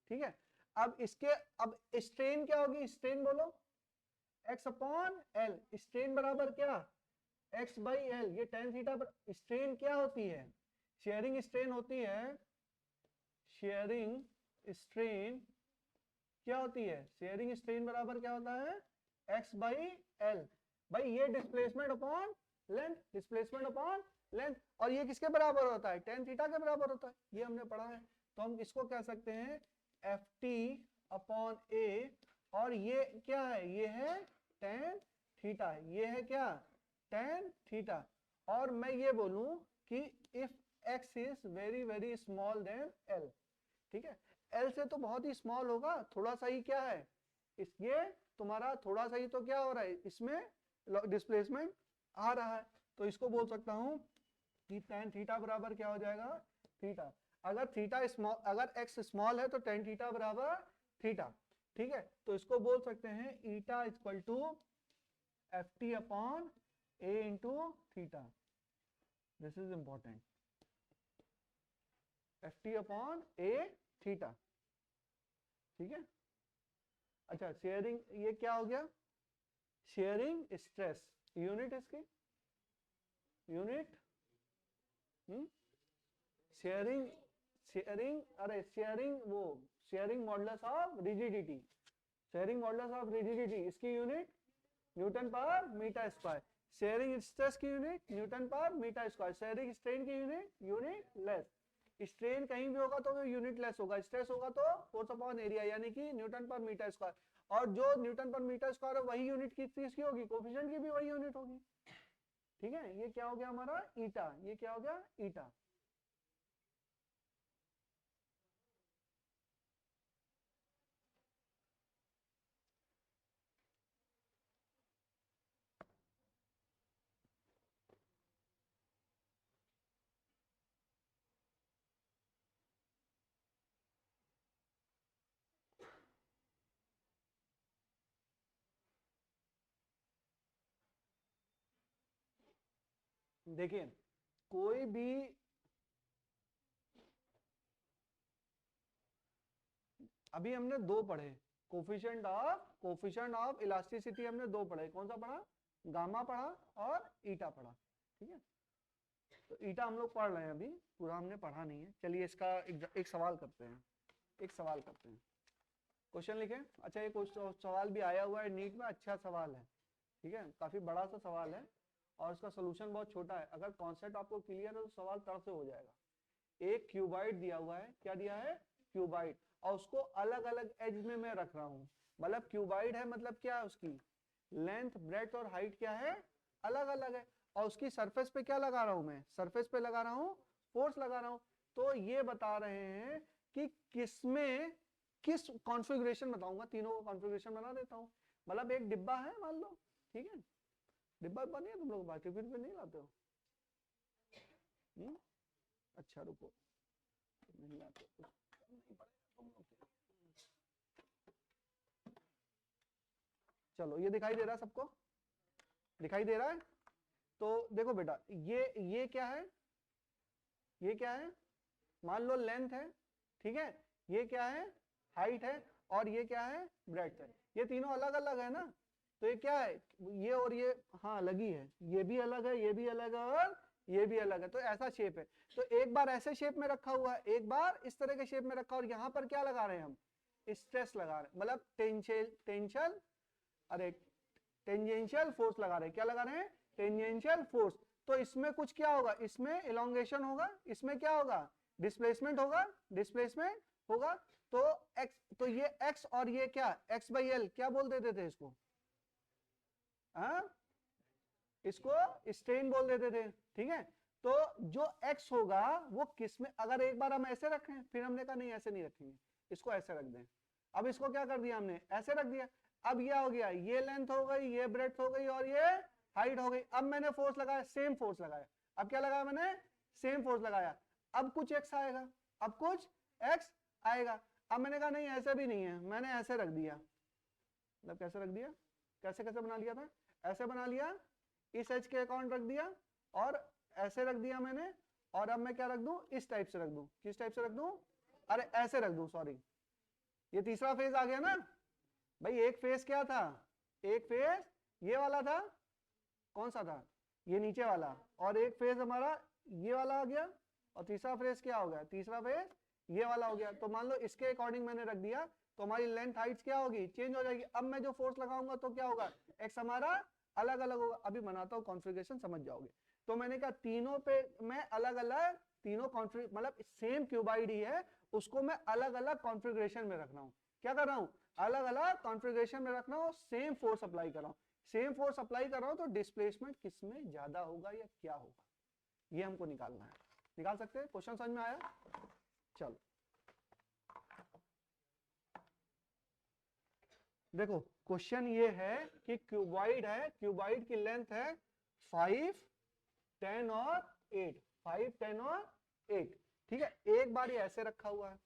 ठीक है, अब इसके, अब स्ट्रेन क्या होगी, स्ट्रेन बोलो, एक्स अपॉन एल। स्ट्रेन बराबर क्या, एक्स बाई एल, ये टेन थीटा पर स्ट्रेन क्या होती है, शेयरिंग स्ट्रेन होती है, शेयरिंग स्ट्रेन क्या होती है, शेयरिंग स्ट्रेन बराबर क्या होता है, एक्स बाई एल। भाई ये displacement upon length, displacement upon length, और ये किसके बराबर होता है, टेन थीटा के बराबर होता है, ये हमने पढ़ा है। तो हम इसको कह सकते हैं एफ टी अपॉन ए, और ये क्या है, ये है टेन थीटा, ये है क्या, टेन थीटा। और मैं ये बोलूं कि if X is very very small then L, ठीक है, एल से तो बहुत ही स्मॉल होगा, थोड़ा सा ही क्या है, इस ये तुम्हारा थोड़ा सा ही तो क्या हो रहा है, इसमें डिस्प्लेसमेंट आ रहा है, तो इसको बोल सकता हूं कि टेन थीटा बराबर क्या हो जाएगा, थीटा। अगर थीटा स्मॉल, अगर एक्स स्मॉल है तो टेन थीटा बराबर थीटा, ठीक है। तो इसको बोल सकते हैं eta equal to F T upon A into theta, this is important, F T upon A theta, ठीक है। अच्छा शेयरिंग, ये क्या हो गया, शेयरिंग स्ट्रेस, यूनिट इसकी, यूनिट शेयरिंग, शेयरिंग, अरे शेयरिंग, वो shearing modulus of rigidity, shearing modulus of rigidity, इसकी unit newton per metre square, shearing stress की unit newton per metre square, shearing strain की यूनिट यूनिट लेस, स्ट्रेन कहीं भी होगा तो वो यूनिट लेस होगा, स्ट्रेस होगा तो फोर्स अपॉन एरिया यानी कि न्यूटन पर मीटर स्क्वायर, और जो न्यूटन पर मीटर स्क्वायर है वही यूनिट किस चीज की होगी, कोफिशिएंट की भी वही यूनिट होगी, ठीक है। ये क्या हो गया हमारा ईटा, ये क्या हो गया ईटा। देखिए कोई भी, अभी हमने दो पढ़े, कोफिशिएंट ऑफ इलास्टिसिटी हमने दो पढ़े, कौन सा पढ़ा, गामा पढ़ा और ईटा पढ़ा, ठीक है। तो ईटा हम लोग पढ़ रहे हैं, अभी पूरा हमने पढ़ा नहीं है। चलिए इसका एक सवाल करते हैं, एक सवाल करते हैं, क्वेश्चन लिखे। अच्छा ये सवाल भी आया हुआ है नीट में, अच्छा सवाल है, ठीक है, काफी बड़ा सा सवाल है और इसका सोल्यूशन बहुत छोटा है। अगर कॉन्सेप्ट आपको क्लियर है तो सवाल तड़ से हो जाएगा। एक क्यूबाइड दिया हुआ है, क्या दिया है, क्यूबाइड, और उसको अलग अलग एज में मैं रख रहा हूं, मतलब क्यूबाइड है मतलब क्या है, उसकी लेंथ ब्रेड्थ और हाइट क्या है, अलग अलग है, और उसकी सरफेस पे क्या लगा रहा हूं मैं, सरफेस पे लगा रहा हूं फोर्स लगा रहा हूं। तो ये बता रहे हैं कि किसमें किस कॉन्फ़िगरेशन बताऊंगा, तीनों का कॉन्फ़िगरेशन बना देता हूं। मतलब एक डिब्बा है मान लो, ठीक है, डिब्बा नहीं है तुम लोग बाकी फिर नहीं लाते हो, अच्छा रुको, नहीं लाते नहीं पड़ेगा तुम लोग, चलो ये दिखाई दे रहा है सबको, दिखाई दे रहा है। तो देखो बेटा ये क्या है, ये क्या है, मान लो लेंथ है, ठीक है, ये क्या है हाइट है, और ये क्या है ब्रेड्थ है, ये तीनों अलग अलग है ना। तो ये क्या है, ये और ये हाँ लगी है, ये भी अलग है, ये भी अलग है, और ये भी अलग है, तो ऐसा शेप है। तो एक बार ऐसे शेप में रखा हुआ है, एक बार इस तरह के शेप में रखा, और यहाँ पर क्या लगा रहे हैं हम, स्ट्रेस लगा रहे हैं, मतलब टेंशन, अरे टेंजेंशियल फोर्स लगा रहे हैं, क्या लगा रहे हैं, टेंजेंशियल फोर्स। तो इसमें कुछ क्या होगा, इसमें इलोंगेशन होगा, इसमें क्या होगा, डिस्प्लेसमेंट होगा, डिस्प्लेसमेंट होगा। तो x, तो ये x और ये क्या, x बाई एल क्या बोल देते थे इसको, इसको स्ट्रेन बोल देते थे, ठीक है। तो जो x होगा वो किस में, अगर एक बार हम ऐसे रखें, फिर हमने कहा नहीं ऐसे नहीं रखेंगे, इसको ऐसे रख दें। अब इसको क्या कर दिया हमने, ऐसे रख दिया। अब क्या हो गया, ये लेंथ हो गई, ये ब्रेड्थ हो गई, और ये हाइट हो गई। अब मैंने फोर्स लगाया, सेम फोर्स लगाया, अब क्या लगाया मैंने, सेम फोर्स लगाया। अब कुछ एक्स आएगा, अब कुछ एक्स आएगा। अब मैंने कहा नहीं ऐसे भी नहीं है, मैंने ऐसे रख दिया, मतलब कैसे रख दिया, कैसे कैसे बना लिया था, ऐसे बना लिया, इस एच के अकाउंट रख दिया, और ऐसे रख दिया मैंने। और अब मैं क्या रख दूं, इस टाइप से रख दूं, किस टाइप से रख दूं, अरे ऐसे रख दूं, सॉरी, ये तीसरा फेज आ गया ना भाई। एक फेज क्या था, एक फेज ये वाला था, कौन सा था, ये नीचे वाला, और एक फेज हमारा ये वाला आ गया, और तीसरा फेज क्या हो गया, तीसरा फेज ये वाला हो गया। तो मान लो इसके अकॉर्डिंग मैंने रख दिया, तो हमारी लेंथ हाइट क्या होगी, चेंज हो जाएगी। अब मैं जो फोर्स लगाऊंगा तो क्या होगा, एक्स हमारा अलग अलग होगा। अभी बनाता हूँ कॉन्फ़िगरेशन, समझ जाओगे। तो मैंने कहा तीनों पे मैं अलग अलग, तीनों मतलब सेम क्यूबाइड ही है, उसको मैं अलग अलग कॉन्फ़िगरेशन में रख रहा हूँ। क्या कर रहा हूँ, अलग अलग कॉन्फ़िगरेशन में रख रहा हूँ, सेम फोर्स अप्लाई कर रहा हूँ। सेम फोर्स अप्लाई कर रहा हूँ तो डिस्प्लेसमेंट किसमें ज्यादा होगा या क्या होगा, ये हमको निकालना है। निकाल सकते हैं, क्वेश्चन समझ में आया। चलो देखो, क्वेश्चन ये है कि क्यूबॉइड है, क्यूबॉइड की लेंथ है 5, 10 और 8, 5, 10 और 8। ठीक है, एक बार ये ऐसे रखा हुआ है,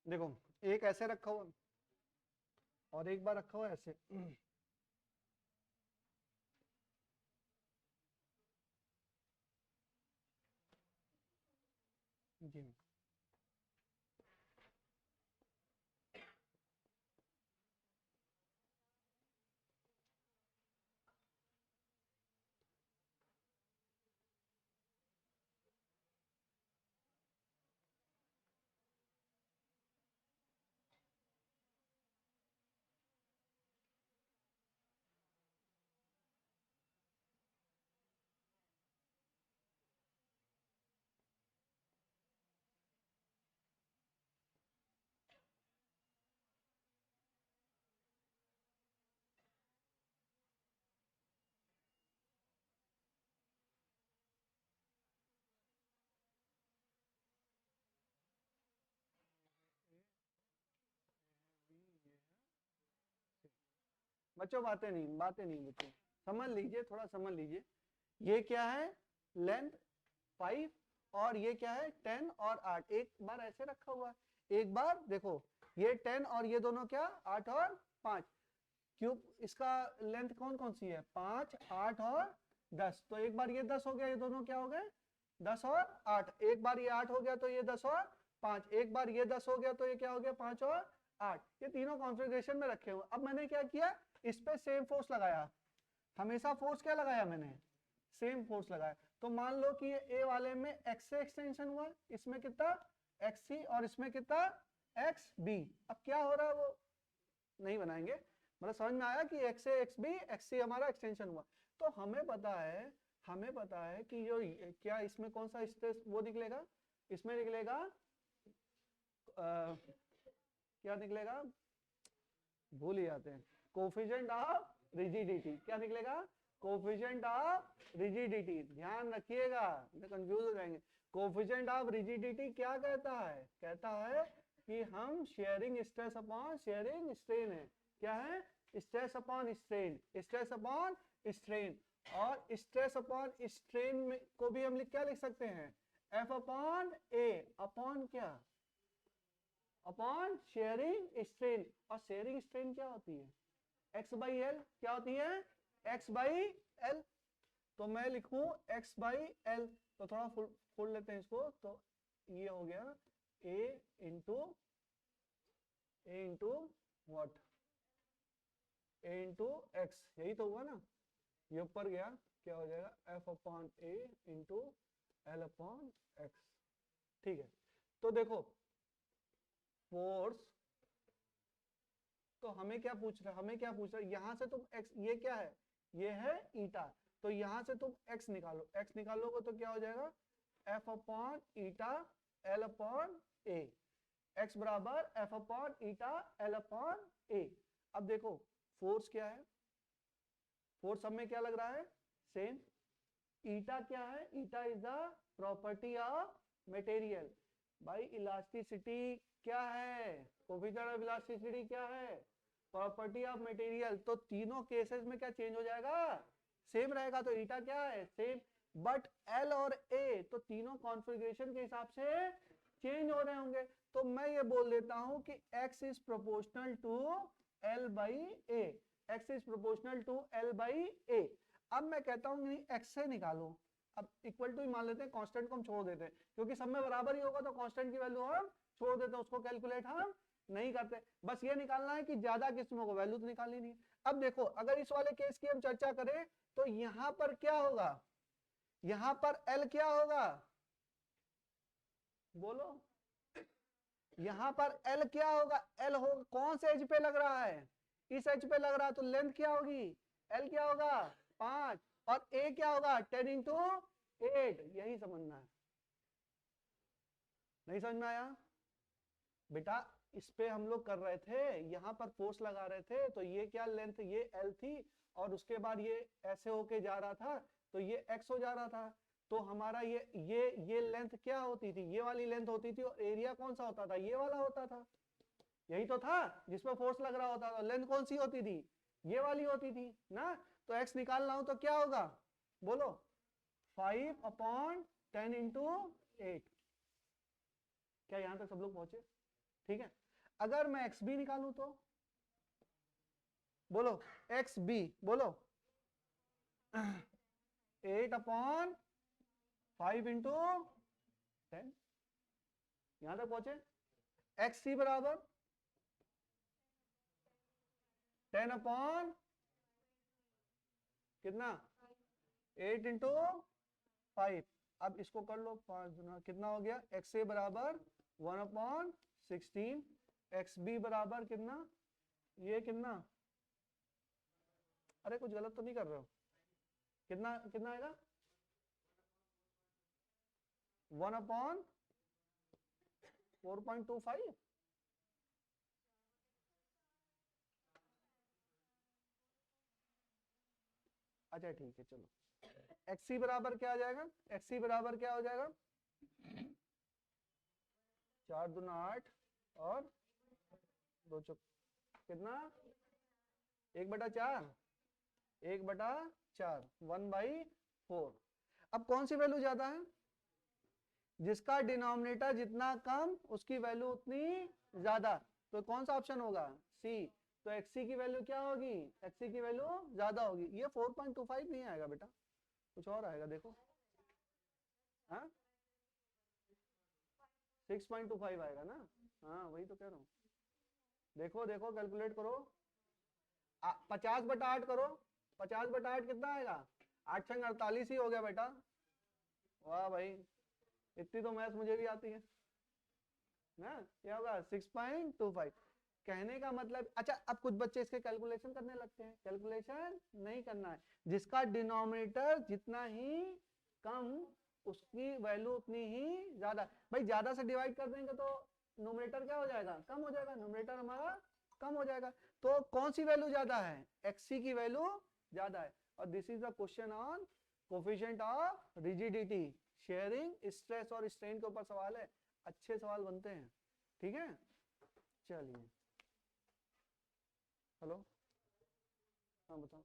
देखो एक ऐसे रखा हुआ और एक बार रखा हुआ ऐसे। जी बच्चों, बातें नहीं बच्चों, समझ लीजिए, थोड़ा समझ लीजिए। ये क्या है, लेंथ 5, और ये क्या है 10 और 8। एक बार ऐसे रखा हुआ है, एक बार देखो ये 10 और ये दोनों क्या 8 और 5। क्यूब इसका लेंथ कौन कौन सी है, 5, 8 और 10। तो एक बार ये 10 हो गया, ये दोनों क्या हो गए 10 और 8। एक बार ये 8 हो गया तो ये 10 और 5। एक बार ये 10 हो गया तो ये क्या हो गया 5 और 8। ये तीनों कॉन्फ़िगरेशन में रखे हुए। अब मैंने क्या किया, इस पे सेम फोर्स लगाया। हमेशा फोर्स क्या लगाया मैंने, सेम फोर्स लगाया। तो मान लो कि ये ए वाले में एक्स से एक्सटेंशन हुआ, इसमें कितना एक्स सी और इसमें कितना एक्स बी। अब क्या हो रहा है वो नहीं बनाएंगे, मतलब समझ में आया कि एक्स से एक्स बी एक्स सी हमारा एक्सटेंशन हुआ। तो हमें पता है कि जो क्या इसमें कौन सा स्ट्रेस वो निकलेगा, इसमें निकलेगा क्या निकलेगा, भूल ही जाते हैं, कोफिशिएंट ऑफ रिजिडिटी। क्या निकलेगा, कोफिशिएंट ऑफ रिजिडिटी। ध्यान रखिएगा, नहीं कंफ्यूज हो जाएंगे। कोफिशिएंट ऑफ रिजिडिटी क्या कहता है, कहता है कि हम sharing stress upon sharing strain है। क्या है, stress upon strain, stress upon strain. और स्ट्रेस अपॉन स्ट्रेन में को भी हम क्या लिख सकते हैं, एफ अपॉन ए अपॉन क्या, अपॉन शेयरिंग स्ट्रेन। और शेयरिंग स्ट्रेन क्या होती है? X by L. क्या होती है? X by L. तो मैं लिखूं एक्स बाई एल, तो थोड़ा खोल लेते हैं इसको। तो ये हो गया A into what, A into X, यही तो हुआ ना। ये ऊपर गया, क्या हो जाएगा? F upon A into L upon x. ठीक है, तो देखो फोर्स, तो हमें क्या पूछ रहा है? यहां से तुम x, ये क्या है? ये है ईटा। तो यहां से तुम x निकालो, x निकालोगे तो क्या हो जाएगा? f upon eta L upon A. x बराबर f upon eta L upon A. अब देखो फोर्स क्या है? फोर्स सब में क्या लग रहा है? सेम। ईटा क्या है? Eta is the property of material. भाई इलास्टिसिटी क्या है? कोएफिशिएंट ऑफ इलास्टिसिटी क्या है? Property of material. तो तीनों केसेस में क्या चेंज हो जाएगा? सेम रहेगा। तो ईटा क्या है? सेम। बट एल और ए तो तीनों कॉन्फ़िगरेशन के हिसाब से चेंज हो रहे होंगे। तो मैं ये बोल देता हूं कि x is proportional to l by A. x is proportional to l by A. अब मैं कहता हूं नहीं, x से निकालो। अब इक्वल टू ही मान लेते हैं, कांस्टेंट को हम छोड़ देते हैं, क्योंकि सब में बराबर ही होगा तो कांस्टेंट की वैल्यू हम छोड़ देते हैं, उसको कैलकुलेट हम नहीं करते। बस ये निकालना है कि ज्यादा किस्मों को वैल्यू तो निकालनी नहीं है। अब देखो अगर इस वाले केस की हम चर्चा करें तो यहां पर क्या होगा? यहां पर L क्या होगा? बोलो, यहां पर L क्या होगा? L हो कौन से एज पे लग रहा है? इस एज पे लग रहा है, तो लेंथ क्या होगी? L क्या होगा? 5। और A क्या होगा? 10 इंटू 8। यही समझना है। नहीं समझ में आया बेटा? इस पे हम लोग कर रहे थे, यहां पर फोर्स लगा रहे थे, तो ये क्या लेंथ? ये L थी, और उसके बाद ये ऐसे होके जा रहा था, तो ये x हो जा रहा था। तो हमारा ये लेंथ क्या होती थी? ये वाली लेंथ होती थी। और एरिया कौन सा होता था? ये वाला होता था। यही तो था जिसमें फोर्स लग रहा होता था। लेंथ कौन सी होती थी? ये वाली होती थी ना। तो x निकालना हो तो क्या होगा? बोलो, 5 अपॉन 10 इंटू 8। क्या यहां तक सब लोग पहुंचे? ठीक है। अगर मैं एक्स बी निकालूं तो बोलो, एक्स बी बोलो, 8 अपॉन 5 इंटू 10। यहां तक पहुंचे? एक्स सी बराबर 10 अपॉन कितना? 8 इंटू 5। अब इसको कर लो, 5 गुना कितना हो गया? एक्स ए बराबर 1 अपॉन 16। एक्स बी बराबर कितना? ये कितना? अरे कुछ गलत तो नहीं कर रहे हो? कितना कितना आएगा? 1 अपॉन 4.25। अच्छा ठीक है, चलो एक्सी बराबर क्या आ जाएगा? एक्सी बराबर क्या हो जाएगा? 4 दूना 8 और 2 चौक कितना? 1/4। 1/4 1/4। अब कौन सी वैल्यू ज्यादा है? जिसका डिनोमिनेटर जितना कम उसकी वैल्यू उतनी ज्यादा। तो कौन सा ऑप्शन होगा? सी। तो एक्सी की वैल्यू क्या होगी? एक्सी की वैल्यू ज्यादा होगी। ये 4.25 नहीं आएगा बेटा, कुछ और आएगा। देखो, हाँ 6.25 आएगा ना। हाँ वही तो कह रहा हूँ। देखो देखो कैलकुलेट करो। 50/8 करो। 50/8 कितना आएगा? 8 छंग 48 ही हो गया बेटा। वाह भाई, इतनी तो मैथ मुझे भी आती है ना। क्या होगा? 6.25। कहने का मतलब, अच्छा अब कुछ बच्चे इसके कैलकुलेशन करने लगते हैं। कैलकुलेशन नहीं करना है, जिसका डिनोमिनेटर जितना ही कम उसकी वैल्यू उतनी ही ज्यादा। भाई ज्यादा से डिवाइड कर देंगे तो नोमिनेटर क्या हो जाएगा? कम हो जाएगा। नोमिनेटर हमारा कम हो जाएगा। तो कौन सी वैल्यू ज्यादा है? एक्सी की वैल्यू ज्यादा है। और this is the question on coefficient of rigidity. Sharing stress और स्ट्रेन के ऊपर सवाल है। अच्छे सवाल बनते हैं। ठीक है, चलिए। हेलो, हाँ बताओ।